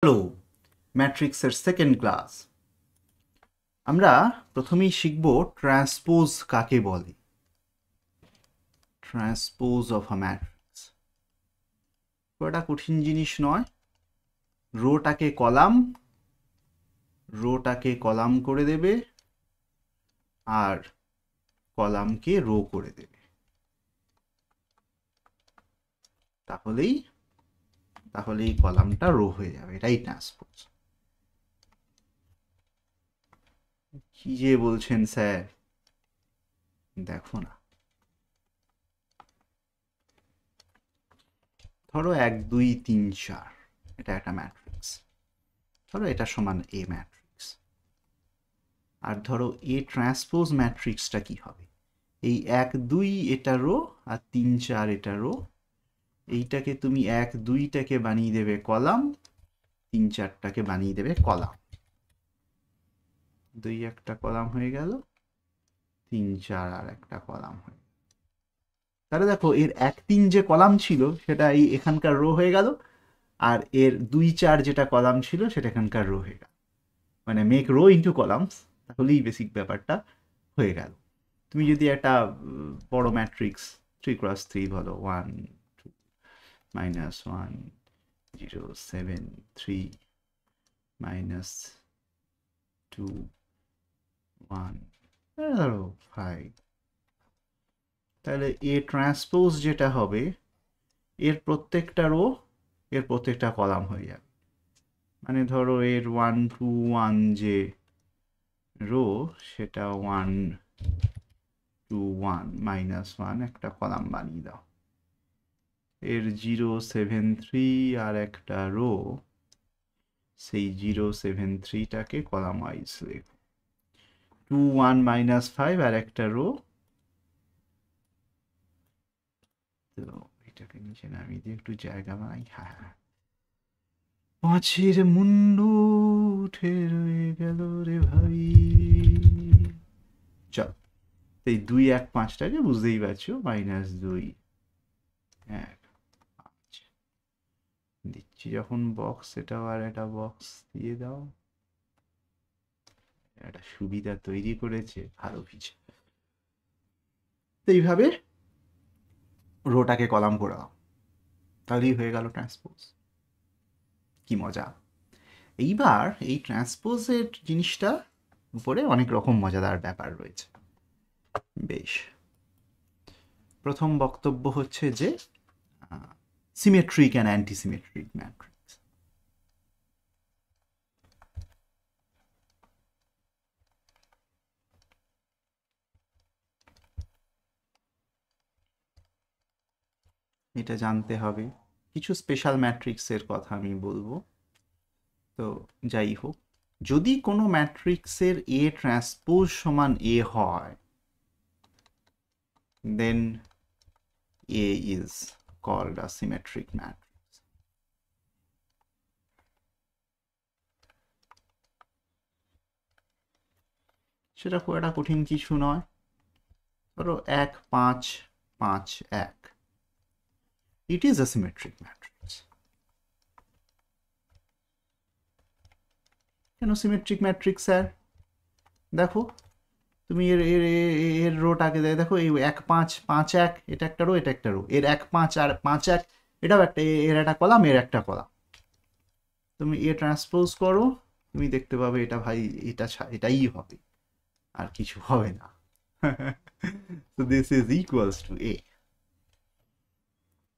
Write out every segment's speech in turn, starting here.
Hello, ম্যাট্রিক্সের second class. আমরা প্রথমেই শিখব ট্রান্সপোজ কাকে বলে। ট্রান্সপোজ অফ আ ম্যাট্রিক্স এটা কঠিন জিনিস নয়। রোটাকে কলাম করে দেবে আর কলামকে রো করে দেবে, তাহলেই কলামটা রো হয়ে যাবে। এটাই ট্রান্সপোজ। কি যে বলছেন স্যার, দেখো না। ধরো 1 2 3 4 এটা একটা ম্যাট্রিক্স। ধরো এটা সমান এ ম্যাট্রিক্স। আর ধরো এ ট্রান্সপোজ ম্যাট্রিক্সটা কি হবে? এই 1 2 এটা রো আর 3 4 এটা রো। এইটাকে তুমি 1 2টাকে বানিয়ে দেবে কলাম, 3 4টাকে বানিয়ে দেবে কলাম। 2 একটা কলাম হয়ে গেল, 3 4 আর একটা কলাম হয়ে গেল। তাহলে দেখো এর 1 3 যে কলাম ছিল সেটা এই এখানকার রো হয়ে গেল, আর এর 2 4 যেটা কলাম ছিল সেটা এখানকার রো হয়ে গেল। মানে মেক রো ইনটু কলামস, তাহলেই বেসিক ব্যাপারটা হয়ে গেল। তুমি যদি একটা বড় ম্যাট্রিক্স 3x3 বলো, 1 2 -1 0 7 3 -2 1 ধরো 5, তাহলে এ ট্রান্সপোজ যেটা হবে এর প্রত্যেকটা রো এর প্রত্যেকটা কলাম হয়ে যাবে। মানে ধরো এর 1 2 1 যে রো সেটা 1 2 1 -1 একটা কলাম বানিয়ে দাও। এর 0 7 3 আর একটা রো, সেই 0 7 3টাকে কলাম ওয়াইজ লেখো। 2 1 -5 আর একটা রো, তো এটাকে নিচে নামিয়ে দিয়ে একটু জায়গা বানাই। হ্যাঁ, মাছের মুন্ডু উঠে রয়ে গেল রে ভাই। চল, এই 2 1 5টাকে বুঝতেই পারছো, -2 1 5 দিচ্ছি যখন বক্স, এটাও আর একটা বক্স দিয়ে দাও। একটা সুবিধা তৈরি করেছে ভালো কিছু। তো এইভাবে রোটাকে কলাম করে দাও, তাহলেই হয়ে গেল ট্রান্সপোজ। কি মজা! এইবার এই ট্রান্সপোজের জিনিসটা উপরে অনেক রকম মজাদার ব্যাপার রয়েছে। বেশ, প্রথম বক্তব্য হচ্ছে যে সিমেট্রিক অ্যান্ড অ্যান্টিসিমেট্রিক ম্যাট্রিক্স। এটা জানতে হবে। কিছু স্পেশাল ম্যাট্রিক্সের কথা আমি বলবো। তো যাই হোক, যদি কোনো ম্যাট্রিক্সের এ ট্রান্সপোজ সমান এ হয়, then A is called a symmetric matrix. সেটা খুব একটা কঠিন কিছু নয়। ধরো 1 5 5 1, it is a symmetric matrix. কেন সিমেট্রিক ম্যাট্রিক্স স্যার? দেখো তুমি এর রোটাকে দেখো, এই 1 5 5 1 এটা একটা রো, এটা একটা রো। এর 1 5 আর 5 1 এটাও একটা, এর একটা কলাম, এর একটা কলাম। তুমি এ ট্রান্সপোজ করো, তুমি দেখতে পাবে এটা ভাই এটাই হবে, আর কিছু হবে না। So this is equals to A.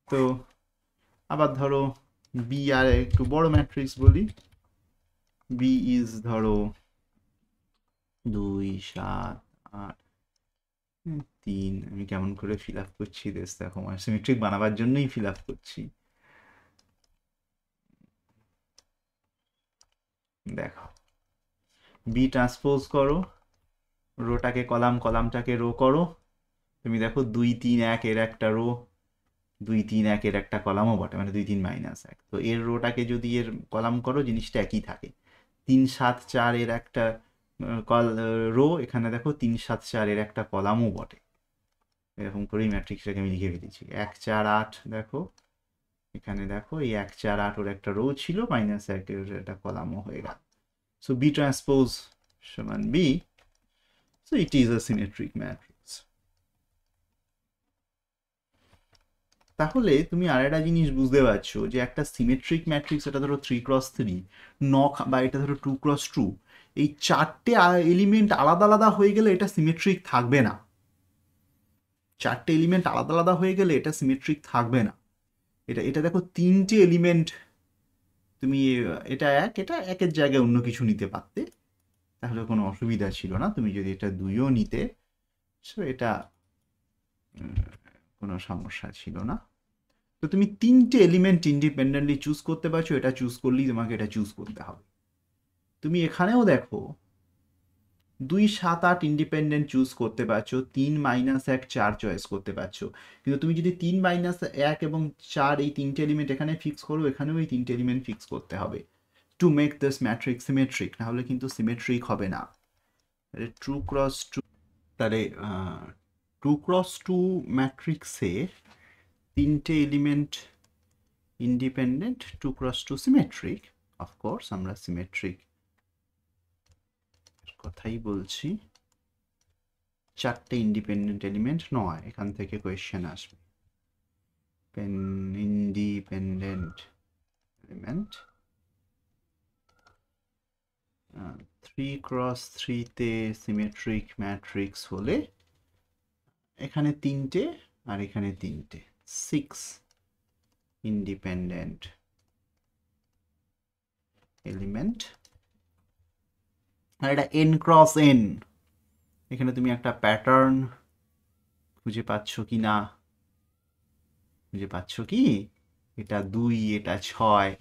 তো আবার ধরো বি, আর একটু বড় ম্যাট্রিক্স বলি। বি ইজ ধরো 2 7 8 3। আমি কেমন করে ফিল আপ করছি দেখো, আমার সিমেট্রিক বানাবার জন্যই ফিল আপ করছি। দেখো বি ট্রান্সপোজ করো, রোটাকে কলাম, কলামটাকে রো করো। তুমি দেখো 2 3 1 এর একটা রো, 2 3 1 এর একটা কলামও বটে, মানে 2 3 -1। তো এর রোটাকে যদি এর কলাম করো, জিনিসটা একই থাকে। 3 7 4 এর একটা রো, এখানে দেখো 3 7 4 এর একটা কলামও বটে। এরকম করেই ম্যাট্রিক্সটাকে আমি লিখে ফেলেছি। 1 4 8 দেখো, এখানে দেখো এই 1 4 8 ওর একটা রো ছিল, -1 এর একটা কলামও হয়ে গেল। সো বি ট্রান্সপোজ সমান B, so it is a symmetric matrix. তাহলে তুমি আর একটা জিনিস বুঝতে পারছো যে একটা সিমেট্রিক ম্যাট্রিক্স, এটা ধরো 3x3 বা এটা ধরো 2x2, এই 4টে এলিমেন্ট আলাদা আলাদা হয়ে গেলে এটা সিমেট্রিক থাকবে না। 4টে এলিমেন্ট আলাদা আলাদা হয়ে গেলে এটা সিমেট্রিক থাকবে না। এটা এটা দেখো 3টে এলিমেন্ট, তুমি এটা এটা একের জায়গায় অন্য কিছু নিতে পারতে, তাহলে কোনো অসুবিধা ছিল না। তুমি যদি এটা 2ও নিতে, সো এটা কোনো সমস্যা ছিল না। তো তুমি 3টে এলিমেন্ট ইন্ডিপেন্ডেন্টলি চুজ করতে পারছো, এটা চুজ করলেই তোমাকে এটা চুজ করতে হবে। তুমি এখানেও দেখো 2 7 8 ইন্ডিপেন্ডেন্ট চুজ করতে পারছো, 3 -1 4 চয়েস করতে পারছো। কিন্তু তুমি যদি 3 -1 এবং 4 এই 3টে এলিমেন্ট এখানে ফিক্স করো, এখানেও এই 3টে এলিমেন্ট ফিক্স করতে হবে to make this matrix symmetric, না হলে কিন্তু সিমেট্রিক হবে না। 2x2, তাহলে 2x2 ম্যাট্রিক্সে 3টে element independent, 2x2 symmetric. Of course আমরা সিমেট্রিক কথাই বলছি, 4টে ইন্ডিপেন্ডেন্ট এলিমেন্ট নয়, এখান থেকে কোয়েশ্চেন আসবে। ইন্ডিপেন্ডেন্ট এলিমেন্ট 3x3 তে সিমেট্রিক ম্যাট্রিক্স হলে এখানে 3টে আর এখানে 3টে, 6 ইন্ডিপেন্ডেন্ট এলিমেন্ট। আর এটা n×n, এখানে তুমি একটা প্যাটার্ন খুঁজে পাচ্ছ কি না, খুঁজে পাচ্ছ কি? এটা 2, এটা 6।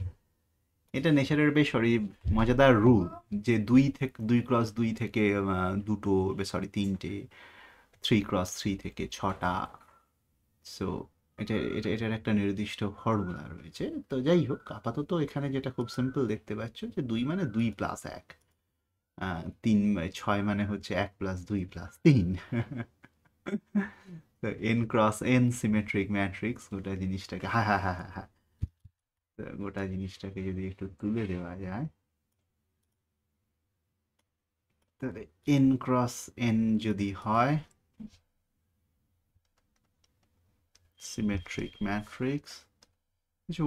এটা নেচারের বেশ মজাদার রুল, যে 2x2 থেকে 2টো, সরি 3টে, 3x3 থেকে 6টা। সো এটার একটা নির্দিষ্ট ফর্মুলা রয়েছে। তো যাই হোক, আপাতত এখানে যেটা খুব সিম্পল দেখতে পাচ্ছ যে 2 মানে 2 + 1, 3 6 মানে হচ্ছে 1 + 2 + 3। তো n×n সিমেট্রিক ম্যাট্রিক্স, গোটা জিনিসটাকে গোটা জিনিসটাকে যদি একটু তুলে দেওয়া যায়, তাহলে n×n যদি হয় সিমেট্রিক ম্যাট্রিক্স,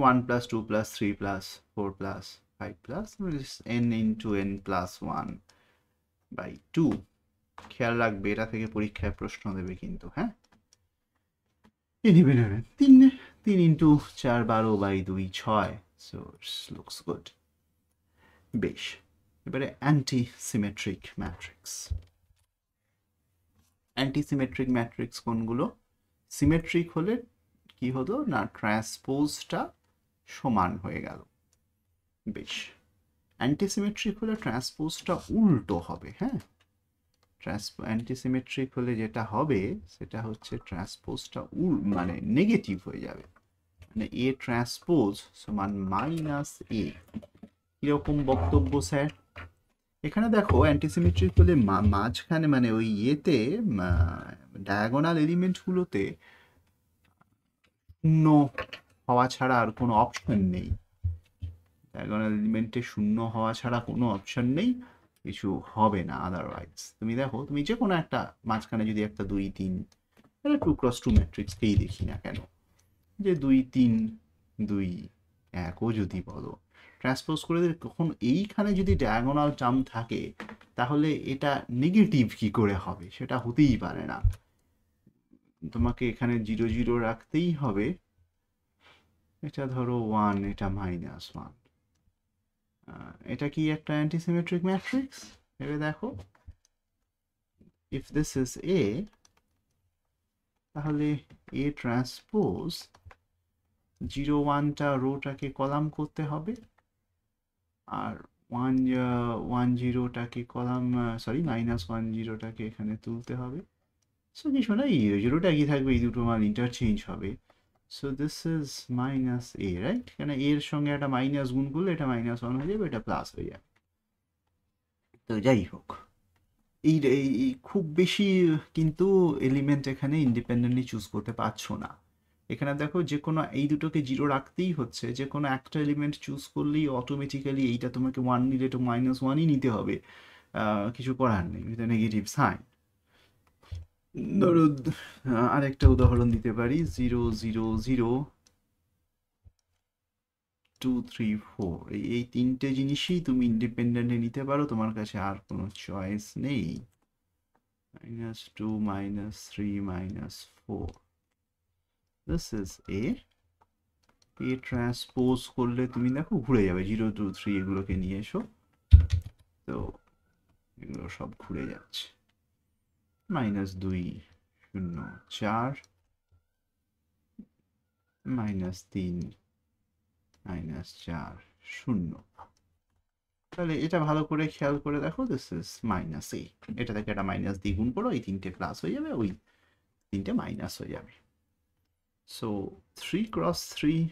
1 + 2 + 3 + 4 + 5 n × n+1/2। খেয়াল রাখবে, এটা থেকে পরীক্ষায় প্রশ্ন দেবে কিন্তু, হ্যাঁ। ইন্ডিপেন্ডেন্ট 3 × 4 12/2 6। So looks good. বেশ, এবারে anti symmetric matrix. Anti symmetric matrix কোনগুলো? সিমেট্রিক হলে কি হতো না, ট্রান্সপোজটা সমান হয়ে গেল। বেশ, অ্যান্টিসিমেট্রিক হলে ট্রান্সপোজটা উল্টো হবে, হ্যাঁ। অ্যান্টিসিমেট্রিক হলে যেটা হবে সেটা হচ্ছে ট্রান্সপোজটা মানে নেগেটিভ হয়ে যাবে, মানে এ ট্রান্সপোজ সমান -a। কিরকম বক্তব্য স্যার? এখানে দেখো অ্যান্টিসিমেট্রিক হলে মাঝখানে, মানে ওই ইয়েতে, ডায়াগোনাল এলিমেন্টগুলোতে শূন্য হওয়া ছাড়া আর কোনো অপশন নেই। ডায়াগোনাল এলিমেন্টে শূন্য হওয়া ছাড়া কোনো অপশন নেই, কিছু হবে না আদারওয়াইজ। তুমি দেখো, তুমি যে কোনো একটা মাঝখানে যদি একটা 2 3, তাহলে 2x2 ম্যাট্রিক্সকেই দেখি না কেন, যে 2 3 2 1ও যদি বলো, ট্রান্সপোজ করে দিলে কখন এইখানে যদি ডায়াগোনাল টার্ম থাকে, তাহলে এটা নেগেটিভ কি করে হবে? সেটা হতেই পারে না। তোমাকে এখানে 0 0 রাখতেই হবে। এটা ধরো 1, এটা -1। এটা কি একটা অ্যান্টিসিমেট্রিক ম্যাট্রিক্স? ভেবে দেখো, ইফ দিস ইজ এ, তাহলে এ ট্রান্সপোজ 0 1টা রোটাকে কলাম করতে হবে, আর 1 1 0টাকে কলাম, সরি -1 0টাকে এখানে তুলতে হবে। সো কিছু না, এই 0টা কি থাকবে, এই দুটো মান ইন্টারচেঞ্জ হবে। So this is -a, right? কেন এর সঙ্গে একটা মাইনাস গুণ করলে এটা -1 হয়ে যাবে, এটা প্লাস হয়ে যাবে। তো যাই হোক, এই খুব বেশি কিন্তু এলিমেন্ট এখানে ইন্ডিপেন্ডেন্টলি চুজ করতে পারছো না। এখানে দেখো যে কোনো এই দুটোকে জিরো রাখতেই হচ্ছে, যে কোনো একটা এলিমেন্ট চুজ করলেই অটোমেটিক্যালি এইটা তোমাকে 1 নিলে তো -1ই নিতে হবে, কিছু করার নেই, এটা নেগেটিভ সাইন। ধরো আরেকটা উদাহরণ দিতে পারি, 0 0 0 2 3 4, এই তিনটে জিনিসই তুমি ইন্ডিপেন্ডেন্টলি নিতে পারো, তোমার কাছে আর কোনো চয়েস নেই। -2 -3 -4, this is A ট্রান্সপোজ করলে তুমি দেখো ঘুরে যাবে, 0 2 3 এগুলোকে নিয়ে এসো, তো এগুলো সব ঘুরে যাচ্ছে। -2 0 4 -3 -4 0। তাহলে এটা ভালো করে খেয়াল করে দেখো, দিস ইজ -A, এটা থেকে একটা মাইনাস দিয়ে গুণ করো, এই তিনটে প্লাস হয়ে যাবে, ওই তিনটে মাইনাস হয়ে যাবে। সো 3 × 3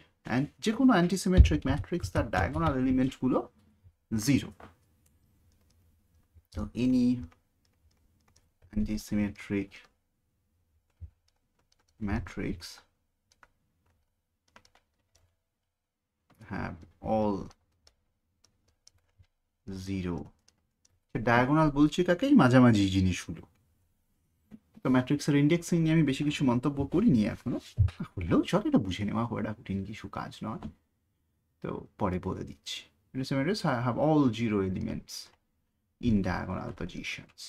যে কোনো অ্যান্টিসিমেট্রিক ম্যাট্রিক্স তার ডায়াগোনাল এলিমেন্টগুলো 0। তো any antisymmetric matrix have all 0। Diagonal বলছি কাকেই, মাঝামাঝি জিনিসগুলো। তো ম্যাট্রিক্সের ইন্ডেক্সিং নিয়ে আমি বেশি কিছু মন্তব্য করিনি এখনো, হলেও চল এটা বুঝে নেওয়া হয়, এটা কঠিন কিছু কাজ নয়, তো পরে বলে দিচ্ছি। Antisymmetrics have all 0 elements in diagonal positions.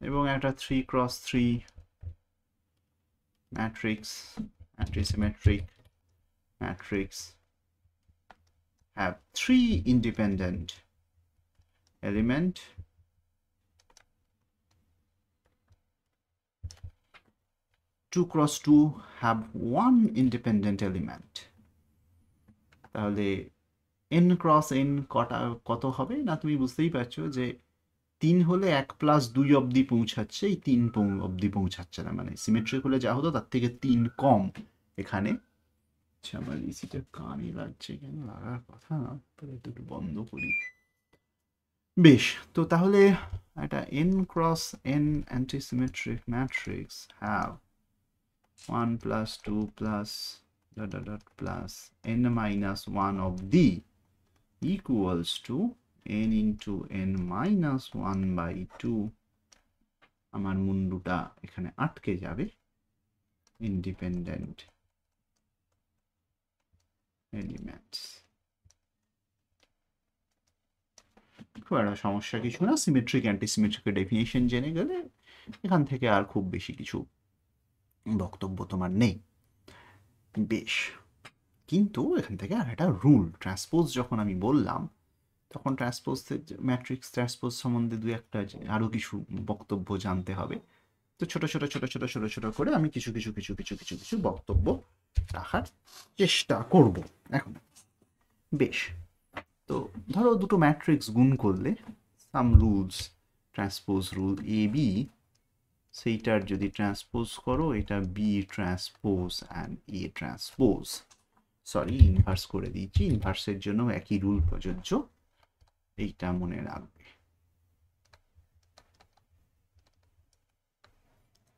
এবং একটা 3 × 3 matrix, antisymmetric matrix have 3 independent element, 2 × 2 have 1 independent element। তাহলে n × n কত হবে না, তুমি বুঝতেই পারছো যে 3 হলে 1 + 2 অবধি পৌঁছাচ্ছে, এই 3 অবধি পৌঁছাচ্ছে না, মানে সিমেট্রিক হলে যা হতো তার থেকে 3 কম এখানে। আচ্ছা, আমার এসিটা কানে লাগছে, কেন লাগার কথা না, তাহলে একটু বন্ধ করি। বেশ, তো তাহলে একটা n × n antisymmetric matrix have 1 + 2 + n - 1 of d equals to n × n - 1/2। আমার মুন্ডুটা এখানে আটকে যাবে, ইন্ডিপেন্ডেন্ট এলিমেন্টস। খুব একটা সমস্যা কিছু না, সিমেট্রিক অ্যান্টিসিমেট্রিকের ডেফিনেশন জেনে গেলে এখান থেকে আর খুব বেশি কিছু বক্তব্য তোমার নেই। বেশ, কিন্তু এখান থেকে আর একটা রুল, ট্রান্সপোজ যখন আমি বললাম তখন ট্রান্সপোজ ম্যাট্রিক্স ট্রান্সপোজ সম্বন্ধে দু একটা আরও কিছু বক্তব্য জানতে হবে। তো ছোট ছোট ছোট ছোট ছোট ছোট করে আমি কিছু কিছু কিছু কিছু কিছু কিছু বক্তব্য রাখার চেষ্টা করব এখন। বেশ, তো ধরো দুটো ম্যাট্রিক্স গুণ করলে some rules, transpose rule A B, সেইটার যদি ট্রান্সপোজ করো এটা B transpose and A transpose, sorry inverse করে দিয়েছি, ইনভার্সের জন্য একই রুল প্রযোজ্য, এইটা মনে রাখবে।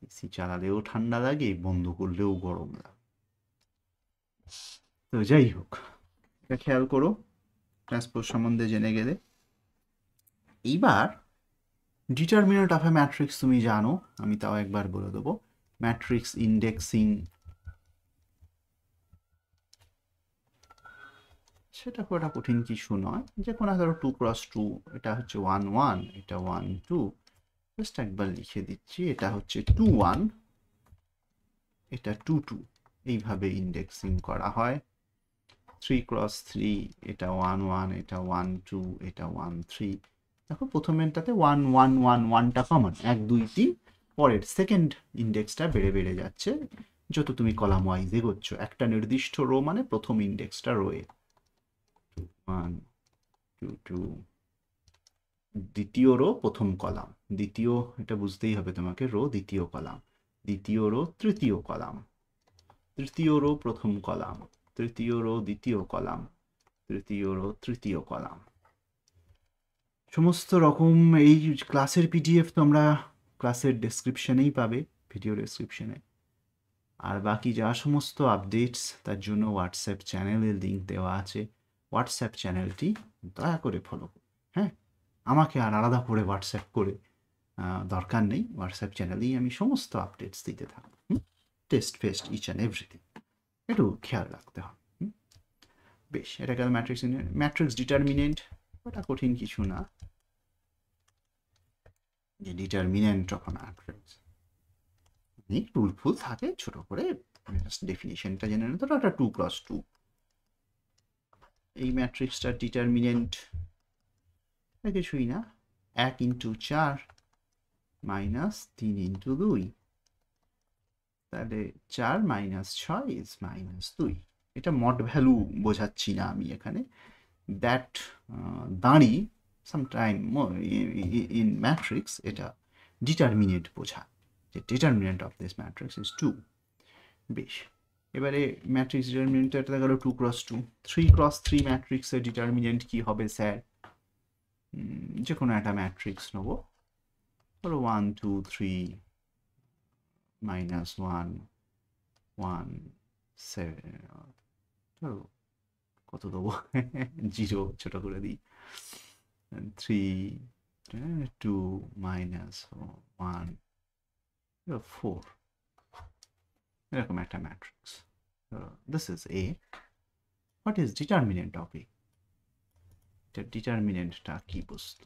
এসি চালালেও ঠান্ডা লাগে, বন্ধ করলেও গরম লাগে। তো যাই হোক, এটা খেয়াল করো, ট্রান্সপোজ সম্বন্ধে জেনে গেলে। এইবার ডিটারমিনেন্ট অফ এ ম্যাট্রিক্স তুমি জানো, আমি তাও একবার বলে দেবো। ম্যাট্রিক্স ইন্ডেক্সিং, সেটা খুব একটা কঠিন কিছু নয়, যে কোনো ধরো 2 × 2, এটা হচ্ছে 1 1, এটা 1 2, জাস্ট একবার লিখে দিচ্ছি, এটা হচ্ছে 2 1, এটা 2 2, এইভাবে ইন্ডেক্সিং করা হয়। 3 × 3, এটা 1 1, এটা 1 2, এটা 1 3। দেখো প্রথমেরটাতে 1 1 1 1টা কমন, 1 2 3, পরের সেকেন্ড ইন্ডেক্সটা বেড়ে বেড়ে যাচ্ছে যত তুমি কলাম ওয়াইজ এগোচ্ছ, একটা নির্দিষ্ট রো মানে প্রথম ইন্ডেক্সটা রোয়ে 1 2 2, দ্বিতীয় রো প্রথম কলাম, দ্বিতীয়, এটা বুঝতেই হবে তোমাকে, রো দ্বিতীয় কলাম, দ্বিতীয় রো তৃতীয় কলাম, তৃতীয় রো প্রথম কলাম, তৃতীয় রো দ্বিতীয় কলাম, তৃতীয় রো তৃতীয় কলাম। সমস্ত রকম এই ক্লাসের পিডিএফ তোমরা ক্লাসের ডেসক্রিপশনেই পাবে, ভিডিও ডেসক্রিপশনে। আর বাকি যা সমস্ত আপডেটস তার জন্য হোয়াটসঅ্যাপ চ্যানেলের লিঙ্ক দেওয়া আছে, হোয়াটসঅ্যাপ চ্যানেলটি দয়া করে ফলো করুন। হ্যাঁ, আমাকে আর আলাদা করে হোয়াটসঅ্যাপ করে দরকার নেই, হোয়াটসঅ্যাপ চ্যানেলেই আমি সমস্ত আপডেটস দিতে থাকব। Test fest each and everything একটু খেয়াল রাখতে হবে। বেশ, এটা গেল ম্যাট্রিক্স ডিটারমিনেন্ট। ওটা কঠিন কিছু না, যে ডিটারমিনেন্ট অফ ম্যাট্রিক্স অনেক রুল ফুল থাকে, ছোট করে ডেফিনিশনটা জেনে নিতে। একটা 2x2 এই ম্যাট্রিক্সটার ডিটারমিনেন্ট কিছুই না, 1 ইন্টু 4 মাইনাস 3 ইন্টু 2, তাহলে 4 মাইনাস 6 ইজ মাইনাস 2। এটা মড ভ্যালু বোঝাচ্ছি না আমি এখানে, দ্যাট দাঁড়িয়ে সামটাইম ইন ম্যাট্রিক্স এটা ডিটারমিনেন্ট বোঝা, যে determinant of this matrix is 2। বেশ, এবারে ম্যাট্রিক্স ডিটারমিনেন্টটা দেখা গেল 2x2। 3x3 ম্যাট্রিক্সের ডিটারমিনেন্ট কি হবে স্যার? যে কোনো একটা ম্যাট্রিক্স নেবো, ধরো 1 2 3 মাইনাস 1 1 7, ধরো কত দেবো, 0 ছোট করে দিই, 3 2 মাইনাস 1 4, এরকম একটা matrix. This is A. What is determinant of A? এটার ডিটারমিনেন্টটা কি বস্তু?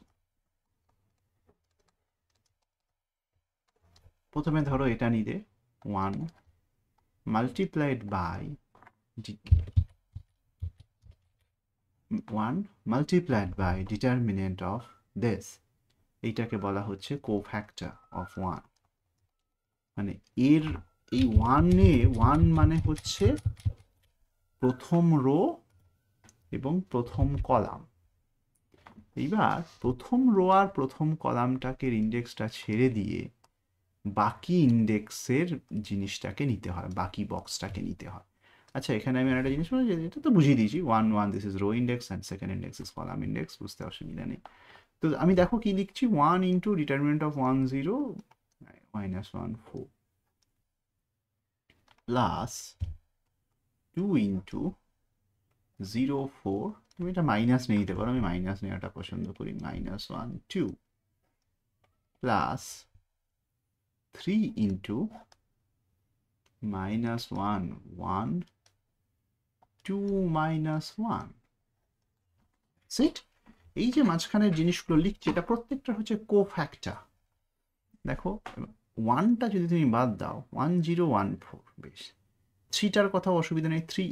প্রথমে ধরো এটা নিলে 1 multiplied by 1 multiplied by determinant of this, এইটাকে বলা হচ্ছে কোফ্যাক্টর অফ 1। মানে এর এই 1 মানে হচ্ছে প্রথম রো এবং প্রথম কলাম। এইবার প্রথম রো আর প্রথম কলামটাকে ইন্ডেক্সটা ছেড়ে দিয়ে বাকি ইন্ডেক্সের জিনিসটাকে নিতে হয়, বাকি বক্সটাকে নিতে হয়। আচ্ছা, এখানে আমি একটা জিনিস বলি, এটা তো বুঝিয়ে দিয়েছি, 1 1 this is row index and second index is column index, বুঝতে অসুবিধা নেই। তো আমি দেখো কি লিখছি, 1 into determinant of 1 0 minus 1 4 plus 2 into 0 4, তুমি এটা মাইনাস নিয়ে নিতে পারো, আমি মাইনাস নেওয়াটা পছন্দ করি, minus 1 2 plus 3 into minus 1 1 2 minus 1। Set এই যে মাঝখানের জিনিসগুলো লিখছি, এটা প্রত্যেকটা হচ্ছে কোফ্যাক্টর। দেখো 1টা যদি তুমি বাদ দাও, 1 0 1 4, বেশ। 3টার কথা অসুবিধা নেই, 3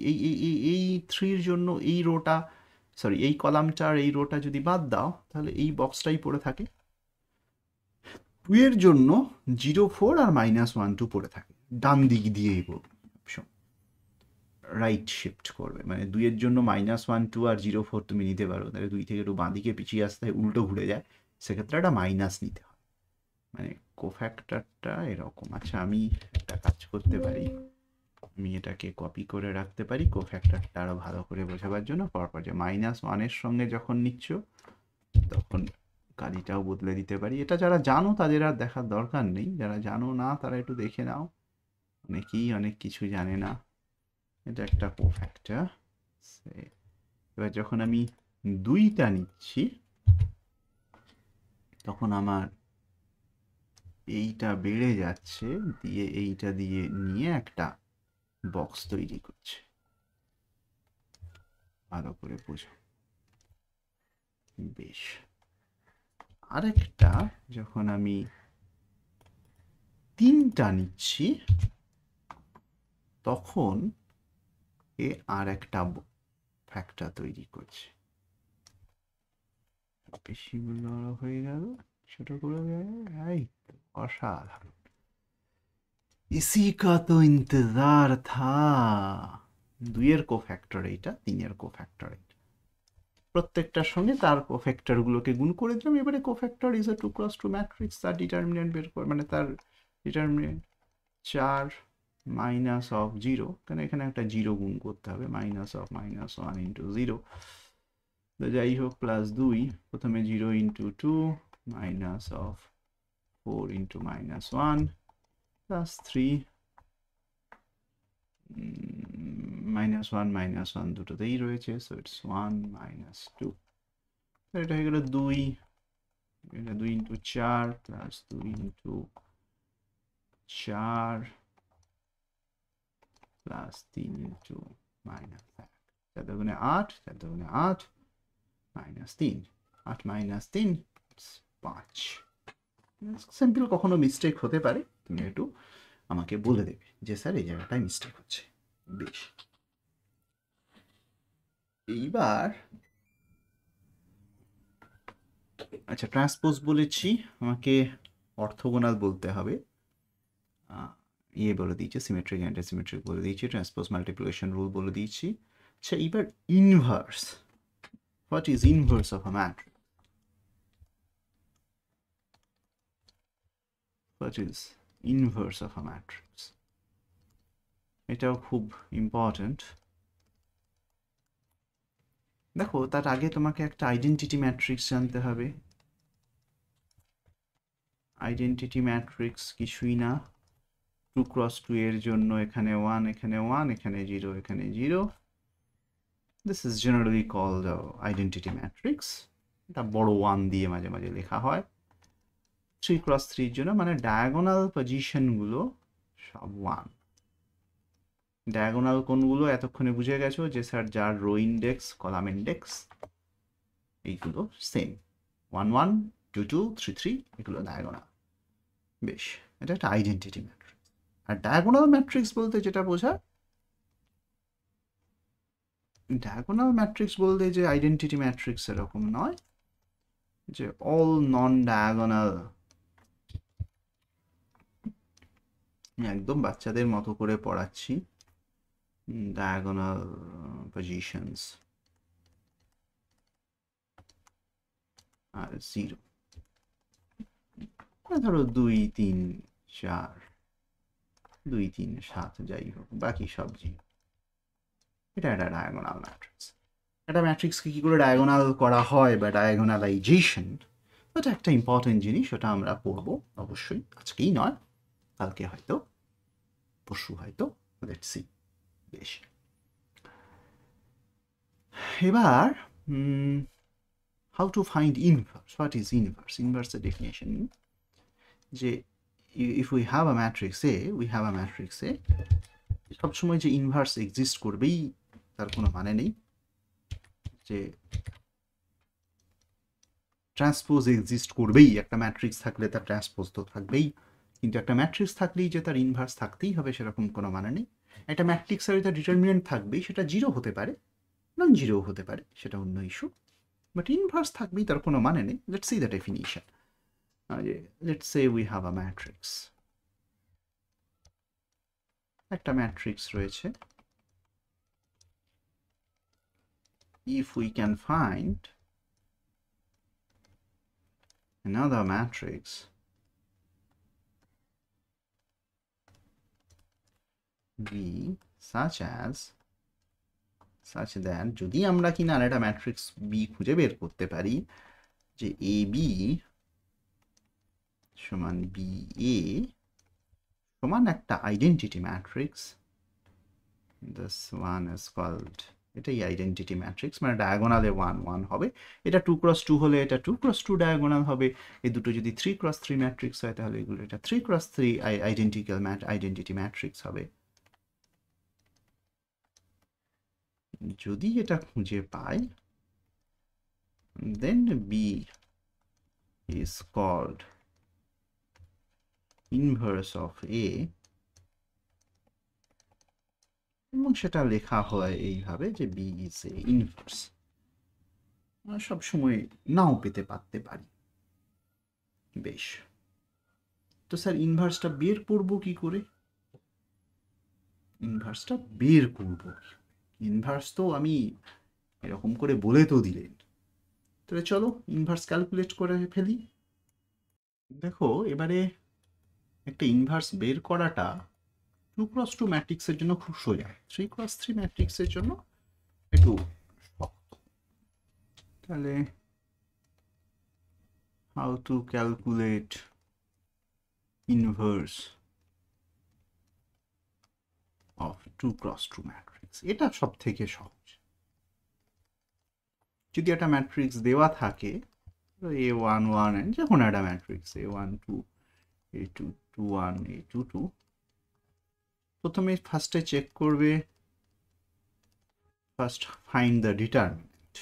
এই 3-র জন্য এই রোটা, সরি এই কলামটার এই রোটা যদি বাদ দাও, তাহলে এই বক্সটাই পড়ে থাকে। 2 এর জন্য 0 4 আর মাইনাস 1 2 পড়ে থাকে, ডান দিক দিয়েই অপশন রাইট শিফট করবে, মানে 2 এর জন্য মাইনাস 1 2 আর 0 4 তুমি নিতে পারো, তাহলে 2 থেকে একটু বাঁ দিকে পিছিয়ে আসতে হয়, উল্টো ঘুরে যায়, সেক্ষেত্রে একটা মাইনাস নিতে হয়। মানে কোফ্যাক্টরটা এরকম। আচ্ছা, আমি একটা কাজ করতে পারি, আমি এটাকে কপি করে রাখতে পারি কোফ্যাক্টরটা আরো ভালো করে বোঝাবার জন্য। পরপর যে মাইনাস 1-এর সঙ্গে যখন নিচ্ছ তখন কালিটাও বদলে দিতে পারি। এটা যারা জানো তাদের আর দেখার দরকার নেই, যারা জানো না তারা একটু দেখে নাও, অনেকেই অনেক কিছু জানে না। এটা একটা কোফ্যাক্টর। এবার যখন আমি 2টা নিচ্ছি তখন আমার এইটা বেড়ে যাচ্ছে, দিয়ে এইটা দিয়ে নিয়ে একটা বক্স তৈরি করছে, ভালো করে বোঝো। বেশ, আরেকটা যখন আমি 3টা নিচ্ছি তখন এ আর একটা ফ্যাক্টর তৈরি করছে। বেশি বড় হয়ে গেল, ছোট করে এই অসাধারণ, इसी का तो इंतजार था। 2-এর কোফ্যাক্টর এইটা, 3-এর কোফ্যাক্টর এইটা, প্রত্যেকটার সঙ্গে তার কোফ্যাক্টরগুলোকে গুণ করে দিলাম। এবারে cofactor is a 2x2 matrix, তার ডিটারমিনেন্ট বের করে, মানে তার ডিটারমিনেন্ট 4 মাইনাস অফ 0, কেন এখানে একটা 0 গুণ করতে হবে, মাইনাস অফ মাইনাস 1 ইন্টু 0 তো যাই হোক প্লাস 2 প্রথমে 0 into 2 minus of 4 into minus 1 plus 3 -1 দুটোতেই রয়েছে, সো ইটস 1 -2। এটা হয়ে গেল 2, এটা 2 into 4 plus 2 into 4 plus 3 into minus 1, 4 দুগুণে 8, 4 দুগুণে 8 মাইনাস 3, 8 মাইনাস 3 5। সিম্পল, কখনো মিস্টেক হতে পারে, তুমি একটু আমাকে বলে দেবে যে স্যার এই জায়গাটায় মিস্টেক হচ্ছে। বেশ, এইবার আচ্ছা ট্রান্সপোজ বলেছি, আমাকে অর্থোগোনাল বলতে হবে। ইয়ে বলে দিয়েছি, সিমেট্রিক অ্যান্টি সিমেট্রিক বলে দিয়েছি, ট্রান্সপোজ মাল্টিপ্লিকেশন রুল বলে দিয়েছি। আচ্ছা এবার inverse, what is inverse of a matrix? What is inverse of a matrix? এটাও খুব ইম্পর্ট্যান্ট। দেখো তার আগে তোমাকে একটা আইডেন্টিটি ম্যাট্রিক্স জানতে হবে। আইডেন্টিটি ম্যাট্রিক্স কিছুই না, 2 × 2 এর জন্য এখানে 1, এখানে 1, এখানে 0, এখানে 0। This is generally called identity matrix. এটা বড় 1 দিয়ে মাঝে মাঝে লেখা হয়। 3 × 3 এর জন্য মানে ডায়াগোনাল পজিশনগুলো সব 1। ডায়াগোনাল কোনগুলো এতক্ষণে বুঝে গেছো যে স্যার যার রো ইন্ডেক্স কলাম ইন্ডেক্স এইগুলো সেম, 1 1 2 2 3 3 এগুলো ডায়াগোনাল। বেশ, এটা একটা আইডেন্টিটি ম্যাট্রিক্স। আর ডায়াগোনাল ম্যাট্রিক্স বলতে যেটা বোঝায়, ডায়াগোনাল ম্যাট্রিক্স বলতে যে আইডেন্টিটি ম্যাট্রিক্স এরকম নয় যে অল নন ডায়াগোনাল, একদম বাচ্চাদের মতো করে পড়াচ্ছি, diagonal positions আর 0। ধরো 2 3 4 2 3 7 যাই হোক, বাকি সব 0। এটা একটা ডায়াগোনাল ম্যাট্রিক্স। একটা ম্যাট্রিক্সকে কি করে ডায়াগোনাল করা হয় বা ডায়াগোনালাইজেশন, ওটা একটা ইম্পর্টেন্ট জিনিস, ওটা আমরা পড়বো অবশ্যই, আজকেই নয় কালকে হয়তো, পরশু হয়তো, লেটস সি। বেশ, এবার how to find inverse? What is inverse? Inverse definition যে if we have a matrix A, সবসময় যে ইনভার্স এক্সিস্ট করবেই তার কোনো মানে নেই, যে ট্রান্সপোজ এক্সিস্ট করবেই, একটা ম্যাট্রিক্স থাকলে তার ট্রান্সপোজ তো থাকবেই, কিন্তু একটা ম্যাট্রিক্স থাকলেই যে তার ইনভার্স থাকতেই হবে সেরকম কোনো মানে নেই। একটা ম্যাট্রিক্সের তার ডিটারমিনেন্ট থাকবেই, সেটা 0 হতে পারে, নন 0 হতে পারে, সেটা অন্য ইস্যু, বাট ইনভার্স থাকবেই তার কোনো মানে নেই। Let's see the definition. Let's say we have a matrix, একটা ম্যাট্রিক্স রয়েছে, if we can find another matrix B such that, যদি আমরা কিনা একটা ম্যাট্রিক্স B খুঁজে বের করতে পারি যে AB সমান BA সমান একটা identity matrix, this one is called, এটাই আইডেন্টিটি ম্যাট্রিক্স, মানে ডায়াগোনালে 1 1 হবে, এটা 2 × 2 হলে এটা 2 × 2 ডায়াগোনাল হবে, এই দুটো যদি 3 × 3 ম্যাট্রিক্স হয় তাহলে এগুলো এটা 3 × 3 আইডেন্টিটি ম্যাট্রিক্স হবে। যদি এটা খুঁজে পাই, then B is called inverse of A, এবং সেটা লেখা হয় এইভাবে যে B is a inverse। সবসময় নাও পেতে পারতে পারি। বেশ, তো স্যার ইনভার্সটা বের করবো কি করে? ইনভার্সটা বের করব, ইনভার্স তো আমি এরকম করে বলে তো দিলেন, তাহলে চলো ইনভার্স ক্যালকুলেট করে ফেলি। দেখো এবারে একটা ইনভার্স বের করাটা 2 × 2 ম্যাট্রিক্সের জন্য খুব সোজা, 3 × 3 ম্যাট্রিক্সের জন্য একটু শক্ত। তাহলে how to calculate inverse of 2x2 matrix, এটা সব থেকে সহজ। যদি একটা ম্যাট্রিক্স দেওয়া থাকে a1 1 and যে কোনো একটা ম্যাট্রিক্স a1 2 a2 2 1 a2 2, প্রথমে ফার্স্টে চেক করবে, ফার্স্ট ফাইন্ড দ্য ডিটারমিনেন্ট।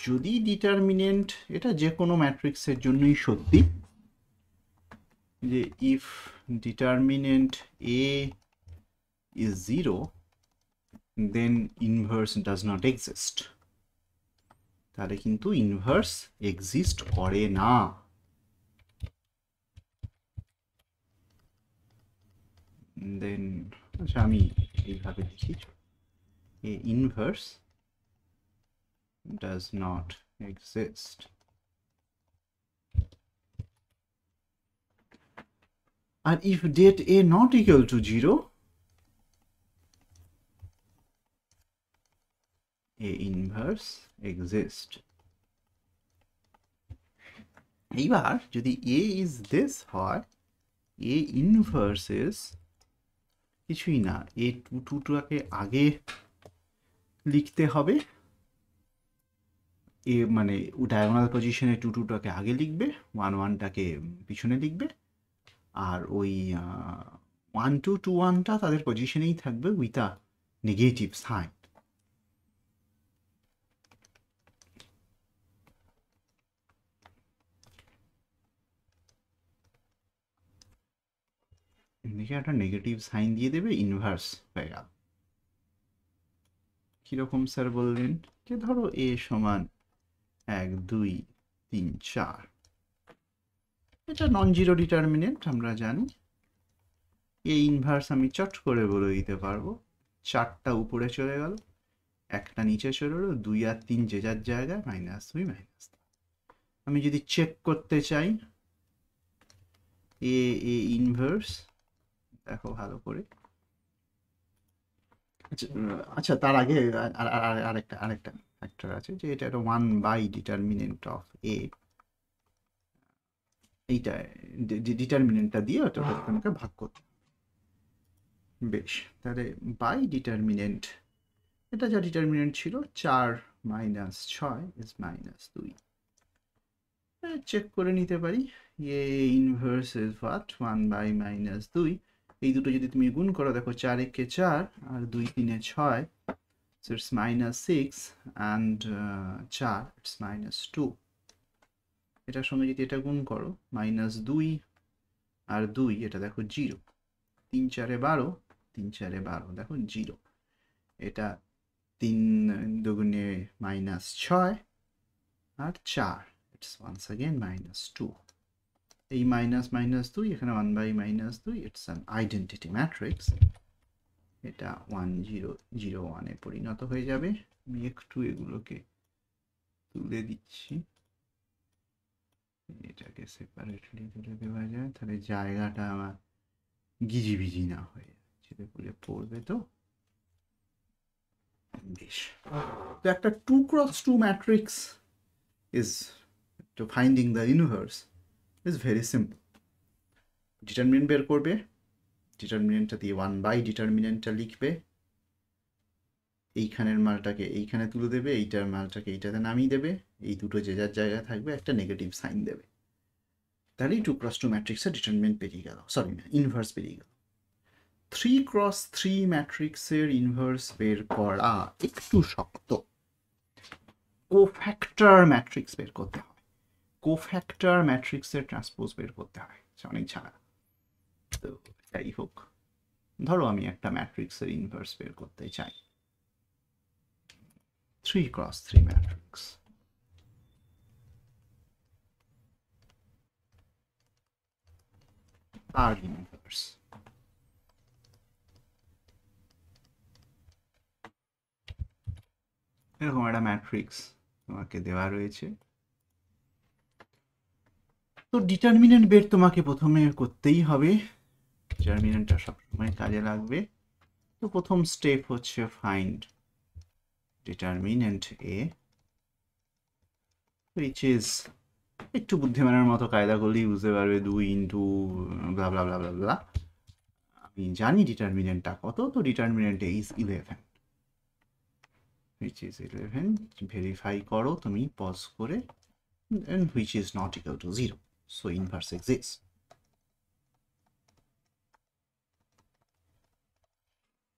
যদি ডিটারমিনেন্ট, এটা যে কোনো ম্যাট্রিক্সের জন্যই সত্যি, যে if determinant a is 0 then inverse does not exist, তাহলে কিন্তু ইনভার্স এক্সিস্ট করে না। দেন আচ্ছা আমি এইভাবে লিখি, a inverse does not exist। R if det a not equal to 0, a inverse exist। এইবার যদি a is this হয়, a inverse is কিছুই না, a 2টাকে আগে লিখতে হবে, এ মানে ডায়াগোনাল পজিশনে 2টাকে আগে লিখবে, 1 1টাকে পিছনে লিখবে, আর ওই 1 2 2 1টা তাদের পজিশনেই থাকবে উইথ আ নেগেটিভ সাইন। এদিকে একটা নেগেটিভ সাইন দিয়ে দেবে, ইনভার্স হয়ে গেল। কিরকম স্যার বললেন, যে ধরো a সমান 1 2 3 4, এটা নন জিরো ডিটারমিনেন্ট আমরা জানি। এই ইনভার্স আমি চট করে বলে দিতে পারবো, 4টা উপরে চলে গেল, একটা নিচে চলে গেল, 2 আর 3 যে যার জায়গায়, -2 -3। আমি যদি চেক করতে চাই a ইনভার্স, দেখো ভালো করে। আচ্ছা তার আগে আরেকটা ফ্যাক্টর আছে, যে এটা একটা 1 ডিটারমিনেন্ট অফ a, এইটা ডিটারমিনেন্টটা দিয়ে ওটা আমাকে ভাগ করতে। বেশ, তাহলে বাই ডিটারমিনেন্ট, এটা যা ডিটারমিনেন্ট ছিল 4 - 6 ইজ -2, চেক করে নিতে পারি a ইনভার্স ইজ হোয়াট 1/-2। এই দুটো যদি তুমি গুণ করো, দেখো 4 একে 4 আর 2 3 এ 6, so it's -6 and 4 it's -2। এটার সঙ্গে যদি এটা গুণ করো, -2 আর 2, এটা দেখো 0, 3 4 এ 12, 3 4 এ 12, দেখো 0। এটা 3 দুগুণে -6 আর 4, it's once again -2। এই -2 এখানে 1/-2, it's an identity matrix। এটা 1 0 0 1 এ পরিণত হয়ে যাবে। আমি একটু এগুলোকে তুলে দিচ্ছি, এটাকে সেপারেটলি তুলে দেওয়া যায়, তাহলে জায়গাটা আমার গিজিবিজি না হয়ে ছেলে পুলে পড়বে। তো বেশ, তো একটা 2x2 matrix is to finding the inverse is very simple। Determinant বের করবে, ডিটারমিনেন্টটা দিয়ে 1 ডিটারমিনেন্টটা লিখবে, এইখানের মালটাকে এইখানে তুলে দেবে, এইটার মালটাকে এইটাতে নামিয়ে দেবে, এই দুটো যে যার জায়গায় থাকবে, একটা নেগেটিভ সাইন দেবে, তাহলেই 2x2 ম্যাট্রিক্সের ডিটারমিনেন্ট পেরিয়ে গেল, সরি না, ইনভার্স পেরিয়ে গেল। 3x3 ম্যাট্রিক্সের ইনভার্স বের করা একটু শক্ত। কোফ্যাক্টর ম্যাট্রিক্স বের করতে হয়, কোফ্যাক্টর ম্যাট্রিক্সের ট্রান্সপোজ বের করতে হয়, অনেক ঝামেলা। তো যাই হোক, ধরো আমি একটা ম্যাট্রিক্সের ইনভার্স বের করতে চাই, 3x3 ম্যাট্রিক্স। আর ইনভার্স এরকম একটা ম্যাট্রিক্স তোমাকে দেওয়া রয়েছে। তো ডিটারমিনেন্ট বের তোমাকে প্রথমে করতেই হবে, ডিটারমিনেন্টটা সবসময় কাজে লাগবে। তো প্রথম স্টেপ হচ্ছে find determinant A, which is একটু বুদ্ধিমানের মতো কায়দা করলেই বুঝতে পারবে 2 ইন্টু ব্লা ব্লা ব্লা ব্লা ব্লা। আমি জানি ডিটারমিনেন্টটা কত, তো determinant is 11, which is 11 verify করো তুমি পজ করে, and which is not equal to 0, so inverse exists.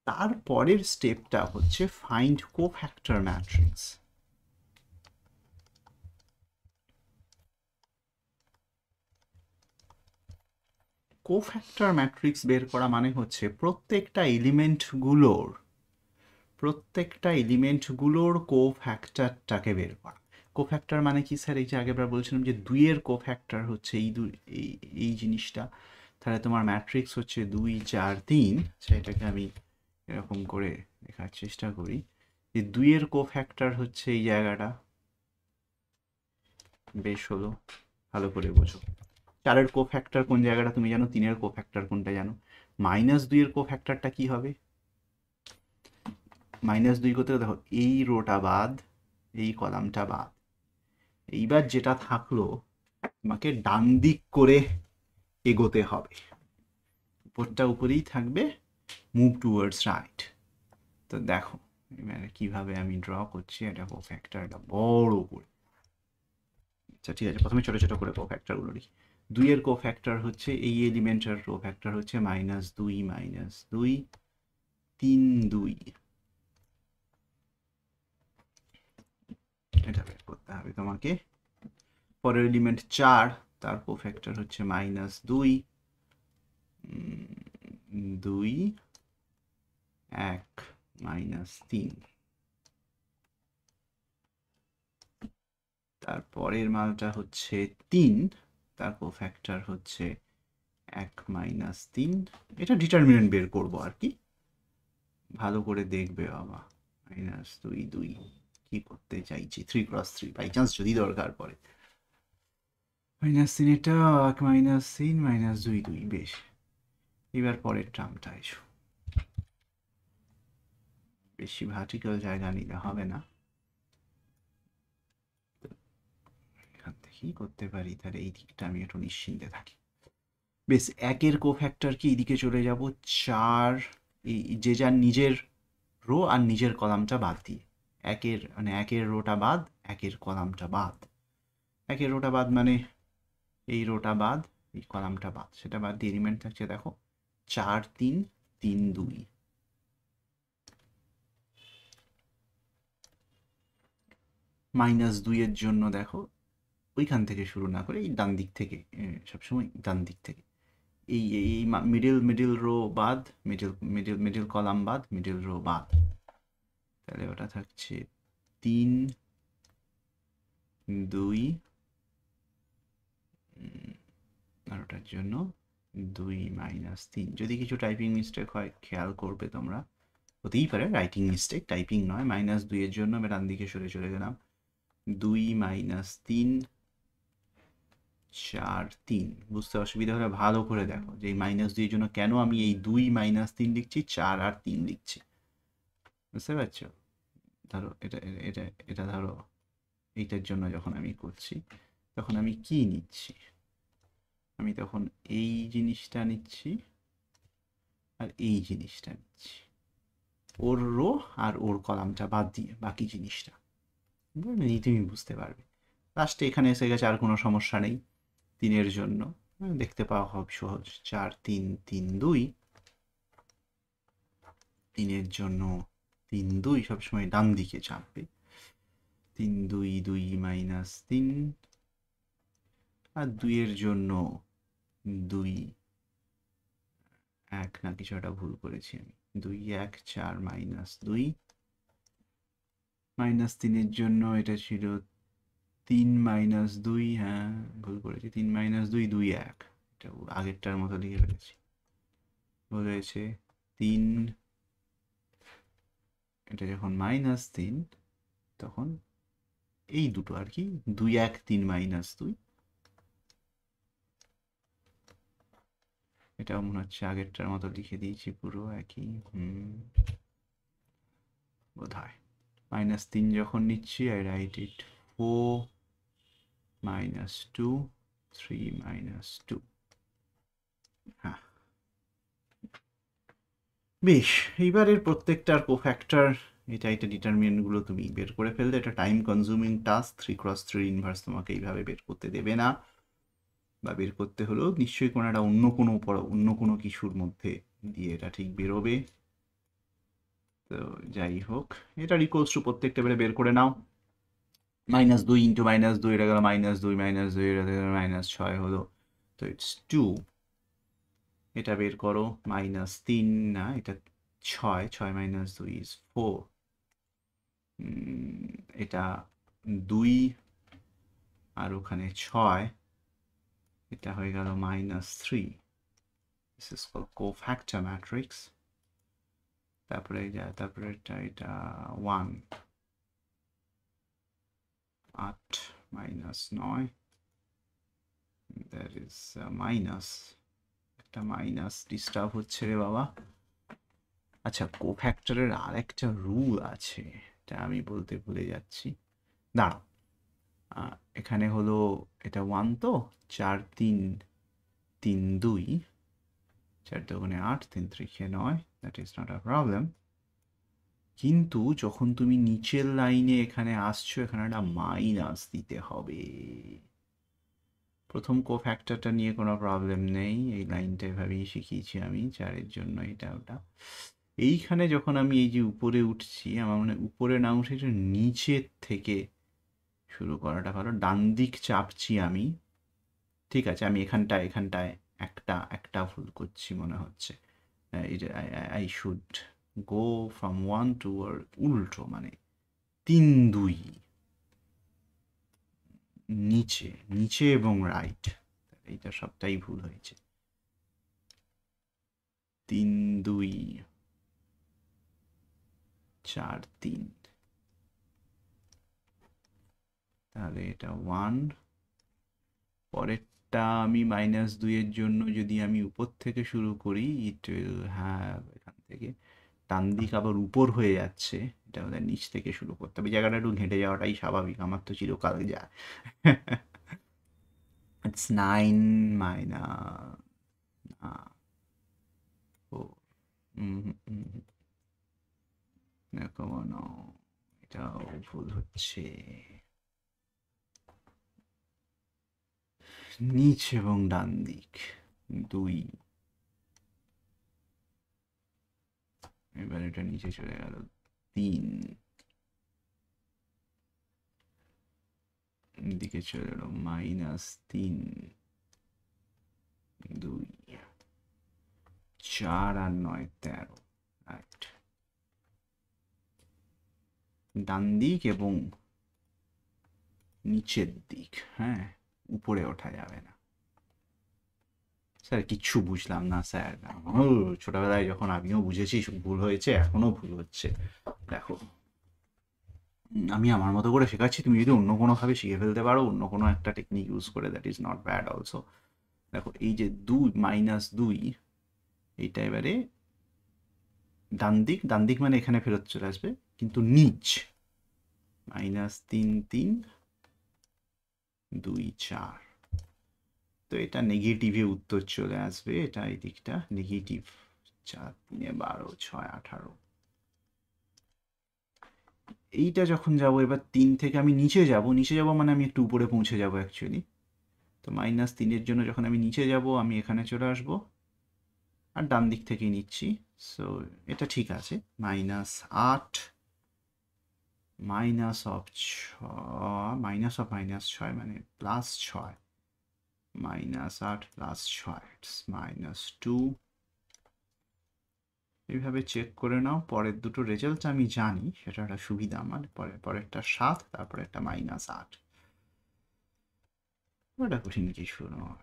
তারপরের স্টেপটা হচ্ছে find cofactor matrix. Cofactor matrix বের করা মানে হচ্ছে প্রত্যেকটা এলিমেন্টগুলোর কোফ্যাক্টরটাকে বের করা। কোফ্যাক্টর মানে কি স্যার? এই যে আগেবার বলছিলাম যে 2 এর কোফ্যাক্টর হচ্ছে এই জিনিসটা, তাহলে তোমার ম্যাট্রিক্স হচ্ছে 2 4 3। সেটাকে আমি এরকম করে লেখার চেষ্টা করি যে 2 এর কোফ্যাক্টর হচ্ছে এই জায়গাটা, বেশ হলো, ভালো করে বোঝো। 4 এর কোফ্যাক্টর কোন জায়গাটা তুমি জানো, 3 এর কোফ্যাক্টর কোনটা জানো, -2 এর কোফ্যাক্টরটা কি হবে? -2 করতে দেখো এই রোটা বাদ, এই কলামটা বাদ, এইবার যেটা থাকলো তোমাকে ডান দিক করে এগোতে হবে, উপরটা উপরেই থাকবে, মুভ টুয়ার্ডস রাইট। তো দেখো এবারে কিভাবে আমি ড্র করছি, এটা কোফ্যাক্টরটা বড় করে। আচ্ছা ঠিক আছে, প্রথমে ছোট ছোট করে কোফ্যাক্টরগুলো লিখি। 2 এর কোফ্যাক্টর হচ্ছে এই এলিমেন্টের কোফ্যাক্টর হচ্ছে -2 -2 3 2, এটা বের করতে হবে তোমাকে। পরের এলিমেন্ট 4, তার কোফ্যাক্টর হচ্ছে -2 2 1 -3। তারপরের মালটা হচ্ছে 3, তার কোফ্যাক্টর হচ্ছে 1 -3। এটা ডিটারমিনেন্ট বের করবো আর কি, ভালো করে দেখবে বাবা। -2 2 কি করতে চাইছি, 3 × 3 বাই চান্স যদি দরকার পড়ে। -3 এটা 1 -3 -2 2, বেশ। এবার পরের টার্মটা এসো, বেশি ভার্টিক্যাল জায়গা নিলে হবে না, এখান থেকেই করতে পারি, তাহলে এই দিকটা আমি একটু নিশ্চিন্তে থাকি। বেশ, 1 এর কোফ্যাক্টর কি এইদিকে চলে যাব 4, এই যে যার নিজের রো আর নিজের কলামটা বাদ দিয়ে, 1 এর রোটা বাদ, 1 এর কলামটা বাদ। 1 এর রোটা বাদ মানে এই রোটা বাদ, এই কলামটা বাদ, সেটা বাদ দিয়ে রিমেন্ট থাকছে দেখো 4 3 3 2। -2 এর জন্য দেখো ওইখান থেকে শুরু না করে এই ডান দিক থেকে, সবসময় ডান দিক থেকে এই এই মিডিল রো বাদ, মিডিল কলাম বাদ, মিডিল রো বাদ, তাহলে ওটা থাকছে 3 2, আর ওটার জন্য 2 -3। যদি কিছু টাইপিং মিস্টেক হয় খেয়াল করবে তোমরা, হতেই পারে রাইটিং মিস্টেক, টাইপিং নয়। -2 এর জন্য আমি ডান দিকে চলে গেলাম, 2 -3 4 3। বুঝতে অসুবিধা হলে ভালো করে দেখো যে এই -2 এর জন্য কেন আমি এই 2 -3 লিখছি, 4 আর 3 লিখছি, বুঝতে পারছো? ধরো এটা ধরো এইটার জন্য যখন আমি করছি তখন আমি কি নিচ্ছি, আমি তখন এই জিনিসটা নিচ্ছি আর এই জিনিসটা নিচ্ছি, ওর রো আর ওর কলামটা বাদ দিয়ে বাকি জিনিসটা, তুমি বুঝতে পারবে। লাস্টে এখানে এসে গেছে, আর কোনো সমস্যা নেই। 3 এর জন্য দেখতে পাওয়া খুব সহজ, 4 3 3 2। 3 এর জন্য 3 2 সবসময় ডান দিকে চাপবে, 3 2 2 -3। আর 2 এর জন্য 2 1 না, কিছু একটা ভুল করেছি আমি, 2 1 4 -2। -3 এর জন্য এটা ছিল 3 -2, হ্যাঁ ভুল করেছি, 3 -2 2 1, এটা আগেরটার মতো লিখে ফেলেছি, ভুল হয়েছে। 3, এটা যখন -3 তখন এই দুটো আর কি, 2 1 3 -2। এটাও মনে হচ্ছে আগেরটার মতো লিখে দিয়েছি পুরো একই, বোধহয়। -3 যখন নিচ্ছি আই রাইট ইট 4 -2 3 -2। হ্যাঁ, বেশ। এইবারের প্রত্যেকটার কোফ্যাক্টর এটা ডিটারমিনেন্টগুলো তুমি বের করে ফেললে। এটা time consuming task, 3x3 inverse তোমাকে এইভাবে বের করতে দেবে না, বা বের করতে হলেও নিশ্চয়ই কোনো একটা অন্য কোনো কিছুর মধ্যে দিয়ে এটা ঠিক বেরোবে। তো যাই হোক, এটা ইকুয়ালস টু প্রত্যেকটা বের করে নাও। -2 ইন্টু -2, এটা গেল -2 -2, এটা গেল -6 হলো, তো ইটস 2। এটা বের করো, -3 না, এটা 6, 6 - 2 ইজ 4। এটা 2 আর ওখানে 6, এটা হয়ে গেল -3। This is called cofactor matrix. তারপরে এটা 1 8 -9, দ্যাট ইজ মাইনাস, একটা মাইনাস ডিস্টার্ব হচ্ছে রে বাবা। আচ্ছা, কোফ্যাক্টরের আর একটা রুল আছে, এটা আমি বলতে ভুলে যাচ্ছি, দাঁড়াও। এখানে হলো এটা 1, তো 4 3 3 2, 4 2 8, 3 3 9, that is not a problem. কিন্তু যখন তুমি নিচের লাইনে এখানে আসছো, এখানে একটা মাইনাস দিতে হবে। প্রথম কোফ্যাক্টরটা নিয়ে কোনো প্রবলেম নেই, এই লাইনটা এভাবেই শিখিয়েছি আমি 4-এর জন্য, এটা ওটা। এইখানে যখন আমি এই যে উপরে উঠছি, আমার মনে উপরে না উঠে একটু নিচের থেকে শুরু করাটা ভালো। ডান দিক চাপছি আমি, ঠিক আছে। আমি এখানটায় একটা ভুল করছি মনে হচ্ছে। I should go from 1 to উল্টো, মানে 3 2 নিচে এবং রাইট, এইটা সবটাই ভুল হয়েছে। 3 2 4 3, তাহলে এটা 1। পরেরটা আমি -2-এর জন্য যদি আমি উপর থেকে শুরু করি, ইট উইল হ্যাভ, এখান থেকে ডান দিক আবার উপর হয়ে যাচ্ছে, এটা আমাদের নিচ থেকে শুরু করতে হবে। জায়গাটা একটু ঘেঁটে যাওয়াটাই স্বাভাবিক, আমার তো চিরকাল যায়। It's 9 minus 4। কোনো, এটাও ভুল হচ্ছে। নিচ এবং ডান দিক 2, এবার এটা নিচে চলে গেল 3, দিকে চলে এলো -3 2, 4 আর 9 13, রাইট। ডান দিক এবং নিচের দিক, হ্যাঁ, উপরে ওঠা যাবে না। স্যার কিচ্ছু বুঝলাম না স্যার, ছোটবেলায় যখন আমিও বুঝেছি ভুল হয়েছে, এখনো ভুল হচ্ছে। দেখো, আমি আমার মতো করে শেখাচ্ছি, তুমি যদি অন্য কোনোভাবে শিখে ফেলতে পারো, অন্য কোনো একটা টেকনিক ইউজ করে, that is not bad also. দেখো, এই যে 2 -2, এইটা এবারে ডান দিক মানে এখানে ফেরত চলে আসবে, কিন্তু নিচ -3 3 2 4, তো এটা নেগেটিভে উত্তর চলে আসবে, এটা এই দিকটা নেগেটিভ। 4 3 12 6 18, এইটা যখন যাব, এবার 3 থেকে আমি নিচে যাব মানে আমি একটু উপরে পৌঁছে যাব অ্যাকচুয়ালি। তো -3-এর জন্য যখন আমি নিচে যাব, আমি এখানে চলে আসব, আর ডান দিক থেকেই নিচ্ছি। সো এটা ঠিক আছে। -8 মাইনাস অফ -6 মানে +6, -8 +6, -2। এইভাবে চেক করে নাও। পরের দুটো রেজাল্ট আমি জানি, সেটা একটা সুবিধা আমার। পরেরটা 7, তারপরে একটা -8। ওটা কঠিন কিছু নয়।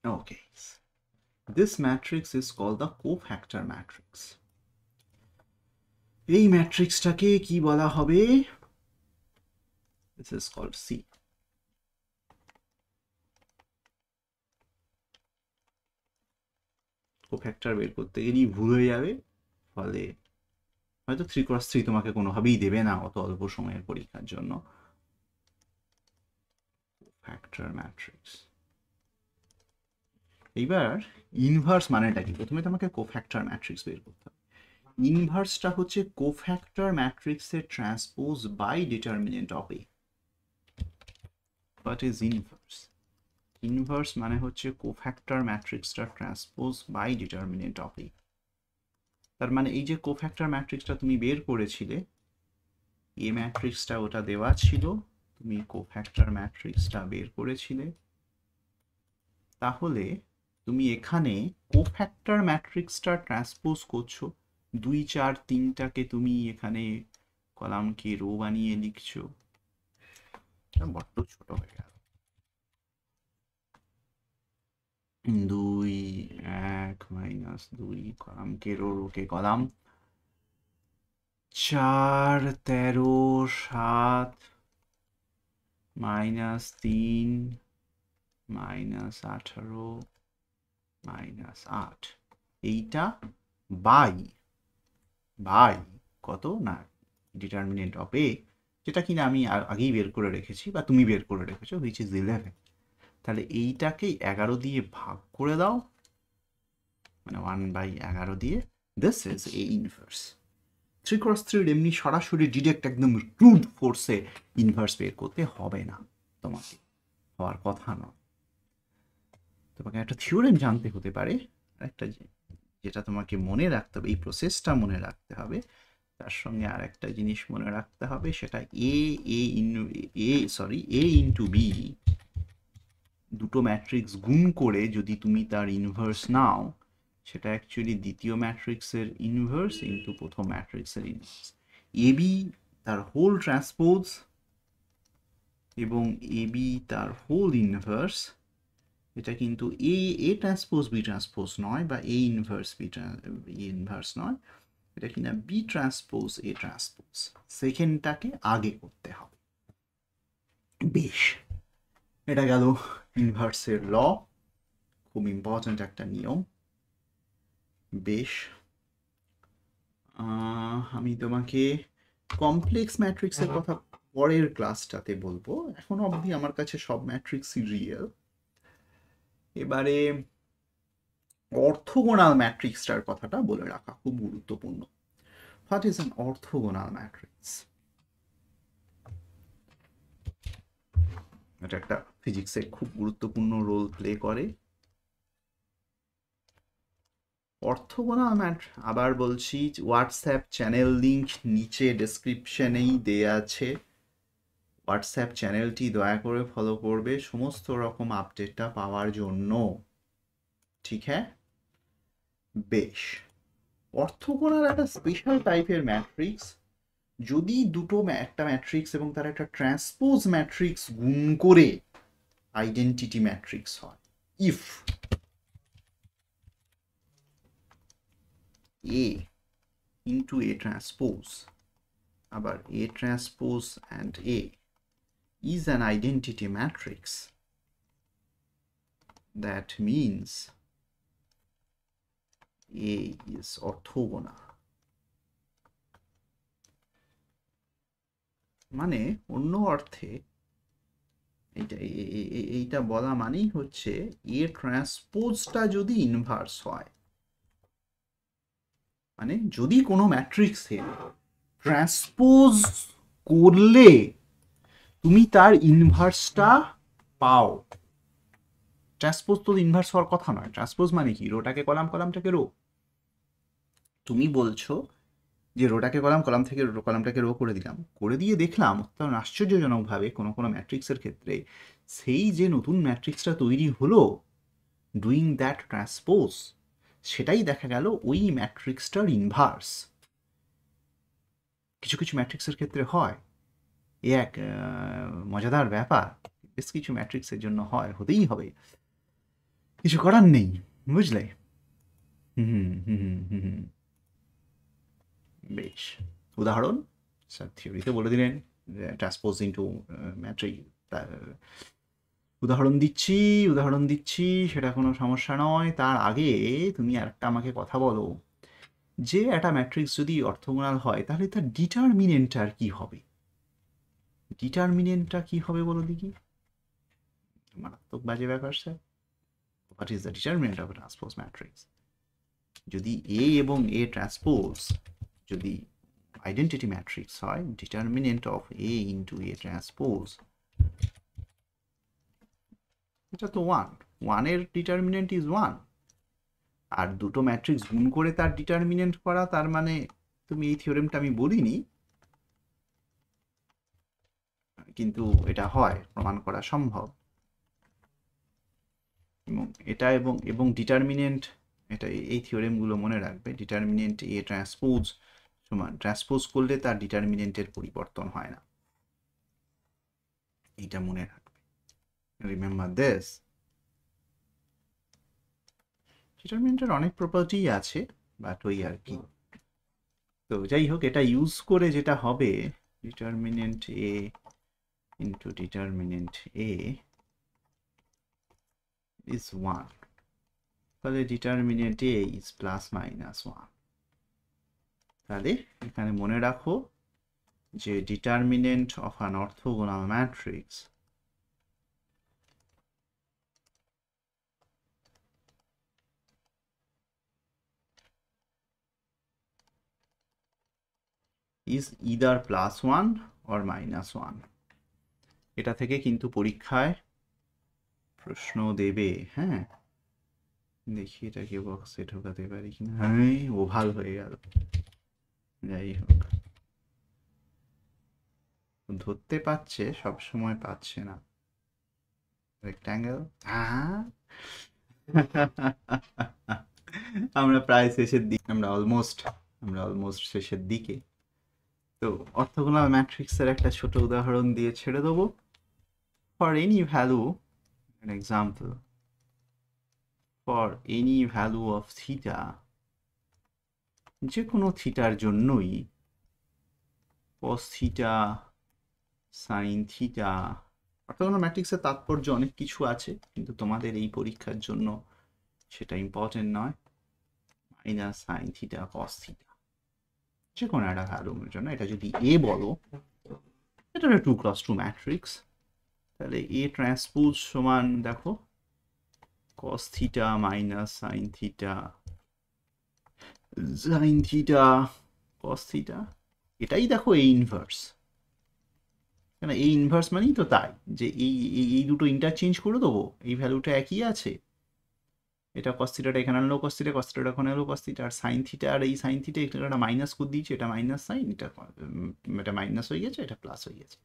ওকে, this matrix is called the cofactor matrix. এই ম্যাট্রিক্সটাকে কি বলা হবে? This is called C. Cofactor বের করতে গেলেই ভুল হয়ে যাবে, ফলে হয়তো 3x3 তোমাকে কোনোভাবেই দেবে না অত অল্প সময়ের পরীক্ষার জন্য। Factor matrix. এইবার ইনভার্স মানেটা কি? প্রথমে তোমাকে কোফ্যাক্টর ম্যাট্রিক্স বের করতে হবে। ইনভার্সটা হচ্ছে কোফ্যাক্টর ম্যাট্রিক্সের transpose by determinant of A. What is inverse? Inverse মানে হচ্ছে কোফ্যাক্টর ম্যাট্রিক্সটা transpose by determinant of A. তার মানে এই যে কোফ্যাক্টর ম্যাট্রিক্সটা তুমি বের করেছিলে, এ ম্যাট্রিক্সটা ওটা দেওয়া ছিল, তুমি কোফ্যাক্টর ম্যাট্রিক্সটা বের করেছিলে, তাহলে তুমি এখানে কোফ্যাক্টর ম্যাট্রিক্সটা ট্রান্সপোজ করছো, 2 4 3টাকে তুমি এখানে কলামকে রো বানিয়ে লিখছো। বড্ড ছোট হয়ে গেল। 2 1 -2 কলামকে রো, রোকে কলাম, 4 13 7 -3 -18 -8, এইটা বাই কত না ডিটারমিনেন্ট অফ এ, যেটা কিনা আমি আগেই বের করে রেখেছি বা তুমি বের করে রেখেছো, হুইচ ইজ 11। তাহলে এইটাকে 11 দিয়ে ভাগ করে দাও, মানে 1/11 দিয়ে। This is A inverse. 3x3 এমনি সরাসরি ডিরেক্ট একদম ক্রুড ফোর্সে ইনভার্স বের করতে হবে না, তোমাকে হওয়ার কথা নয়। তোমাকে একটা থিওরেম জানতে হতে পারে, একটা যেটা তোমাকে মনে রাখতে হবে, এই প্রসেসটা মনে রাখতে হবে। তার সঙ্গে আর একটা জিনিস মনে রাখতে হবে, সেটা এ ইন্টু বি, দুটো ম্যাট্রিক্স গুণ করে যদি তুমি তার ইনভার্স নাও, সেটা অ্যাকচুয়ালি দ্বিতীয় ম্যাট্রিক্সের ইনভার্স ইন্টু প্রথম ম্যাট্রিক্সের ইনভার্স। এ বি তার হোল ট্রান্সপোজ এবং এ বি তার হোল ইনভার্স, এটা কিন্তু এ ট্রান্সপোজ বি ট্রান্সপোজ নয়, বা এ ইনভার্স বি ইনভার্স নয়, এটা কিনা বি ট্রান্সপোজ এ ট্রান্সপোজ। সেকেন্ডটাকে আগে করতে হবে। বেশ, এটা গেল ইনভার্সের ল, খুব ইম্পর্ট্যান্ট একটা নিয়ম। বেশ, আমি তোমাকে কমপ্লেক্স ম্যাট্রিক্সের কথা পরের ক্লাসটাতে বলবো। এখনো অবধি আমার কাছে সব ম্যাট্রিক্সই রিয়েল। এবারে অর্থোগোনাল ম্যাট্রিক্সটার কথাটা বলে রাখা খুব গুরুত্বপূর্ণ। What is an orthogonal matrix? এটা একটা ফিজিক্সে খুব গুরুত্বপূর্ণ রোল প্লে করে। অর্থোগোনাল আবার বলছি, হোয়াটসঅ্যাপ চ্যানেল লিঙ্ক নিচে ডেসক্রিপশনেই দেয়া আছে। হোয়াটসঅ্যাপ চ্যানেলটি দয়া করে ফলো করবে সমস্ত রকম আপডেটটা পাওয়ার জন্য, ঠিক হ্যাঁ? বেশ, অর্থোগোনাল একটা স্পেশাল টাইপের ম্যাট্রিক্স। যদি দুটো একটা ম্যাট্রিক্স এবং তার একটা ট্রান্সপোজ ম্যাট্রিক্স গুণ করে আইডেন্টিটি ম্যাট্রিক্স হয়, if A into A transpose, আবার A transpose and A is an identity matrix, that means A is orthogonal. মানে অন্য অর্থে এইটা বলা মানেই হচ্ছে A ট্রান্সপোজটা যদি ইনভার্স হয়, মানে যদি কোনো ম্যাট্রিক্সে ট্রান্সপোজ করলে তুমি তার ইনভার্সটা পাও। ট্রান্সপোজ তো ইনভার্স হওয়ার কথা নয়। ট্রান্সপোজ মানে কি? রোটাকে কলাম, কলামটাকে রো। তুমি বলছো যে রোটাকে কলাম, কলাম থেকে কলামটাকে রো করে দিলাম, করে দিয়ে দেখলাম তখন আশ্চর্যজনকভাবে কোনো কোনো ম্যাট্রিক্সের ক্ষেত্রে সেই যে নতুন ম্যাট্রিক্সটা তৈরি হলো ডুইং দ্যাট ট্রান্সপোজ, সেটাই দেখা গেল ওই ম্যাট্রিক্সটার ইনভার্স। কিছু কিছু ম্যাট্রিক্সের ক্ষেত্রে হয়, এ এক মজাদার ব্যাপার। বেশ কিছু ম্যাট্রিক্সের জন্য হয়, হতেই হবে, কিছু করার নেই, বুঝলে? বেশ, উদাহরণ স্যার থিওরিতে বলে দিলেন ট্রান্সপোজ ইন্টু ম্যাট্রিক, উদাহরণ দিচ্ছি, সেটা কোনো সমস্যা নয়। তার আগে তুমি আরেকটা আমাকে কথা বলো, যে একটা ম্যাট্রিক্স যদি অর্থগোনাল হয় তাহলে তার ডিটারমিনেন্টটা কি হবে? ডিটারমিনেন্টটা কি হবে বলো দেখি? মারাত্মক বাজে ব্যাপার sir. What is the determinant of transpose matrix? যদি এ এবং এ ট্রান্সপোজ যদি আইডেন্টিটি ম্যাট্রিক্স হয়, determinant of A into A transpose, এটা তো 1, 1 এর ডিটারমিনেন্ট ইজ 1, আর দুটো ম্যাট্রিক্স গুণ করে তার ডিটারমিনেন্ট করা, তার মানে তুমি এই থিওরেমটা আমি বলিনি, কিন্তু এটা হয়, প্রমাণ করা সম্ভব। এবং এটা এবং ডিটারমিনেন্ট, এটা এই থিওরেমগুলো মনে রাখবে। ডিটারমিনেন্ট এ ট্রান্সপোজ সমান, ট্রান্সপোজ করলে তার ডিটারমিনেন্টের পরিবর্তন হয় না, এইটা মনে রাখবে। Remember this. ডিটারমিনেন্টের অনেক প্রপার্টি আছে, বাট ওই আর কি। তো যাই হোক, এটা ইউজ করে যেটা হবে, determinant A into determinant A is 1, তাহলে determinant A is plus minus 1। তাহলে এখানে মনে রাখো যে determinant of an orthogonal matrix is either plus 1 or minus 1। এটা থেকে কিন্তু পরীক্ষায় প্রশ্ন দেবে। হ্যাঁ, দেখি এটাকে বক্সে ঢোকাতে পারি কিনা। হ্যাঁ, ওভাল হয়ে গেল। যাই হোক, ধরতে পারছে, সব সময় পাচ্ছে না। রেক্ট্যাঙ্গেল, হ্যাঁ। আমরা প্রায় শেষের দিকে, আমরা অলমোস্ট শেষের দিকে। তো অর্থোগোনাল ম্যাট্রিক্সের একটা ছোট উদাহরণ দিয়ে ছেড়ে দেবো। For any value, an example, for any value of theta, যে কোনো থিটার জন্যই cos theta, sin theta, orthogonal ম্যাট্রিক্সের তাৎপর্য অনেক কিছু আছে, কিন্তু তোমাদের এই পরীক্ষার জন্য সেটা ইম্পর্টেন্ট নয়। Minus sine theta, cos theta, যে কোনো একটা ভ্যালুর জন্য, এটা যদি এ বলো, এটা একটা 2x2 ম্যাট্রিক্স, তাহলে এ ট্রান্সপোজ সমান, দেখো, cos theta minus sine theta, sine theta cos theta, এটাই দেখো এই ইনভার্স। কেন এই ইনভার্স মানেই তো তাই যে এই দুটো ইন্টারচেঞ্জ করে দেবো, এই ভ্যালুটা একই আছে, এটা cos থিটাটা এখানে আনলো cos থিটা, cos থিটাটা ওখানে এলো cos থিটা, আর সাইন থিটা, আর এই সাইন থিটা এটা মাইনাস করে দিয়েছে, এটা মাইনাস সাইন, এটা মাইনাস হয়ে গেছে, এটা প্লাস হয়ে গেছে।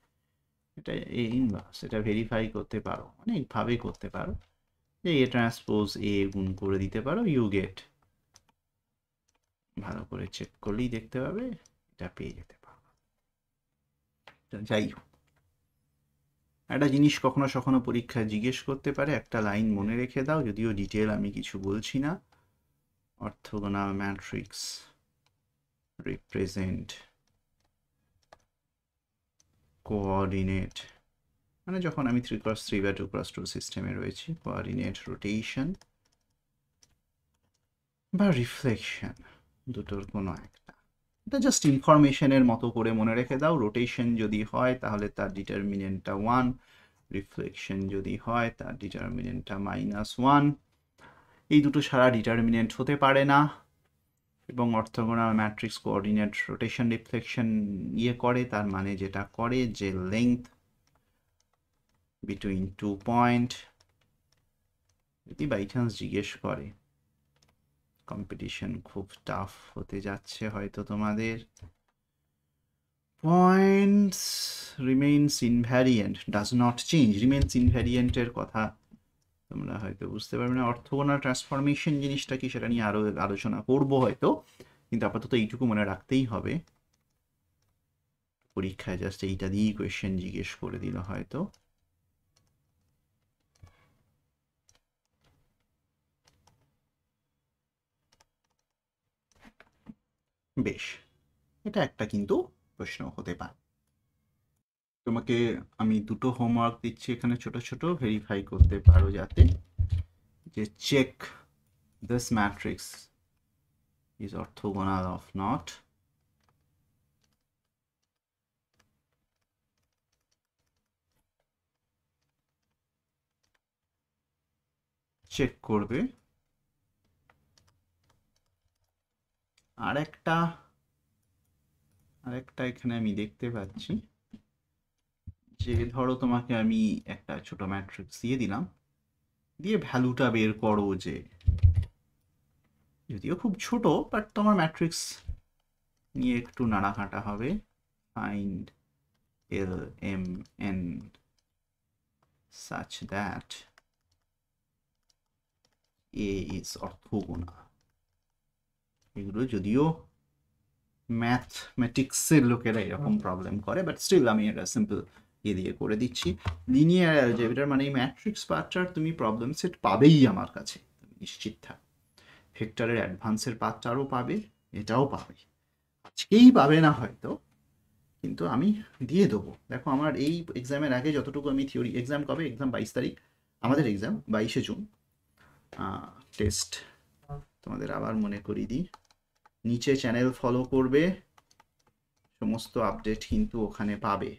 এটা এই ইনভার্স, এটা ভেরিফাই করতে পারো, অনেকভাবে করতে পারো, যে এ ট্রান্সপোজ এ গুণ করে দিতে পারো, ইউ গেট, ভালো করে চেক করলেই দেখতে পাবে, এটা পেয়ে যেতে পারো। যাই হোক, একটা জিনিস কখনো সখনো পরীক্ষায় জিজ্ঞেস করতে পারে, একটা লাইন মনে রেখে দাও, যদিও ডিটেল আমি কিছু বলছি না। অর্থোগোনাল ম্যাট্রিক্স রিপ্রেজেন্ট কোঅর্ডিনেট, মানে যখন আমি 3x3 বা 2x2 সিস্টেমে রয়েছি, কোঅর্ডিনেট রোটেশন বা রিফ্লেকশন, দুটোর কোনো একটা। এটা জাস্ট ইনফরমেশনের মতো করে মনে রেখে দাও। রোটেশন যদি হয় তাহলে তার ডিটারমিনেন্টটা 1, রিফ্লেকশন যদি হয় তার ডিটারমিনেন্টটা -1। এই দুটো ছাড়া ডিটারমিনেন্ট হতে পারে না। এবং orthogonal matrix coordinate rotation reflection করে, তার মানে যেটা করে যে লেংথ বিটুইন 2 পয়েন্ট, যদি বাই চান্স জিজ্ঞেস করে, কম্পিটিশন খুব টাফ হতে যাচ্ছে হয়তো তোমাদের, points remains invariant, does not change, remains ইনভ্যারিয়েন্টের কথা তোমরা হয়তো বুঝতে পারবে না। অর্থোগোনাল ট্রান্সফরমেশন জিনিসটা কি সেটা নিয়ে আরো আলোচনা করবো হয়তো, কিন্তু আপাতত এইটুকু মনে রাখতেই হবে। পরীক্ষায় জাস্ট এইটা দিয়েই কোয়েশ্চেন জিজ্ঞেস করে দিল হয়তো। বেশ, এটা একটা কিন্তু প্রশ্ন হতে পারে। তোমাকে আমি দুটো হোমওয়ার্ক দিচ্ছি এখানে, ছোট ছোট, ভেরিফাই করতে পারো যাতে, যে check this matrix is orthogonal of not. Check করবে। আরেকটা এখানে আমি দেখতে পাচ্ছি যে ধরো তোমাকে আমি একটা ছোট ম্যাট্রিক্স দিয়ে দিলাম, দিয়ে ভ্যালুটা বের করো, যে যদিও খুব ছোট বাট তোমার ম্যাট্রিক্স নিয়ে একটু নাড়াঘাটা হবে। Find LMN such that A is orthogonal. এগুলো যদিও ম্যাথমেটিক্সের লোকেরা এরকম প্রবলেম করে, বাট স্টিল আমি এটা সিম্পল দিয়ে করে দিচ্ছি। লিনিয়ার অ্যালজেব্রার মানে এই ম্যাট্রিক্স পার্টটার তুমি প্রবলেম সেট পাবেই আমার কাছে, তুমি নিশ্চিত থাক। ভেক্টরের অ্যাডভান্সের পার্টটারও পাবে, এটাও পাবে, আজকেই পাবে না হয়তো, কিন্তু আমি দিয়ে দেবো। দেখো আমার এই এক্সামের আগে যতটুকু আমি থিওরি, এক্সাম কবে? এক্সাম 22 তারিখ, আমাদের এক্সাম 22শে জুন। টেস্ট তোমাদের আবার মনে করিয়ে দিই, নিচে চ্যানেল ফলো করবে, সমস্ত আপডেট কিন্তু ওখানে পাবে।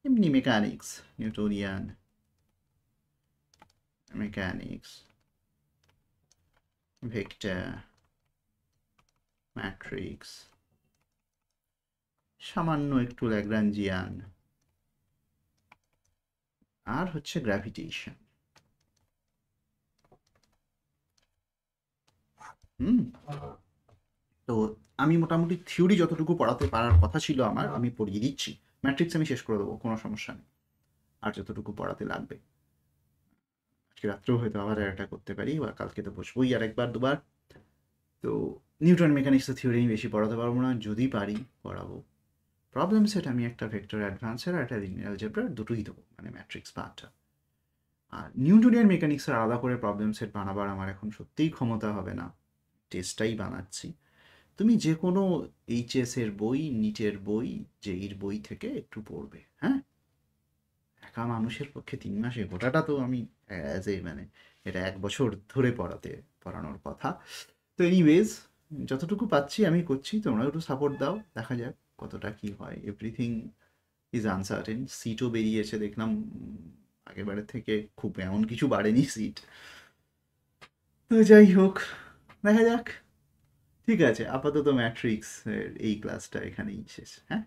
এমনি মেকানিক্স, নিউটোরিয়ান মেকানিক্স, ভেক্টর, ম্যাট্রিক্স, সামান্য একটু ল্যাগ্রাঞ্জিয়ান, আর হচ্ছে গ্র্যাভিটেশন। তো আমি মোটামুটি থিওরি যতটুকু পড়াতে পারার কথা ছিল আমার, আমি পড়িয়ে দিচ্ছি। ম্যাট্রিক্স আমি শেষ করে দেবো, কোনো সমস্যা নেই। আর যতটুকু পড়াতে লাগবে আজকে রাত্রেও হয়তো আবার একটা করতে পারি, বা কালকে তো বসবোই আর একবার দুবার। তো নিউটন মেকানিক্সের থিওরি আমি বেশি পড়াতে পারবো না, যদি পারি পড়াবো। প্রবলেম সেট আমি একটা ভেক্টর অ্যাডভান্সের আর একটা লিনিয়ার অ্যালজেব্রার দুটোই দেবো, মানে ম্যাট্রিক্স পার্টটা। আর নিউটনিয়ান মেকানিক্সের আলাদা করে প্রবলেম সেট বানাবার আমার এখন সত্যিই ক্ষমতা হবে না, টেস্টটাই বানাচ্ছি। তুমি যে কোনো এইচএসের বই, নিটের বই, জেইর বই থেকে একটু পড়বে, হ্যাঁ? একা মানুষের পক্ষে 3 মাসে গোটাটা তো আমি অ্যাজ এ মানে এটা 1 বছর ধরে পড়ানোর কথা। তো এনিওয়েজ যতটুকু পাচ্ছি আমি করছি, তোমরা একটু সাপোর্ট দাও, দেখা যাক কতটা কি হয়। Everything is uncertain. সিটও বেরিয়েছে দেখলাম, আগেরবারের থেকে খুব এমন কিছু বাড়েনি সিট। তো যাই হোক, দেখা যাক। ঠিক আছে, আপাতত ম্যাট্রিক্স এই ক্লাসটা এখানেই শেষ, হ্যাঁ?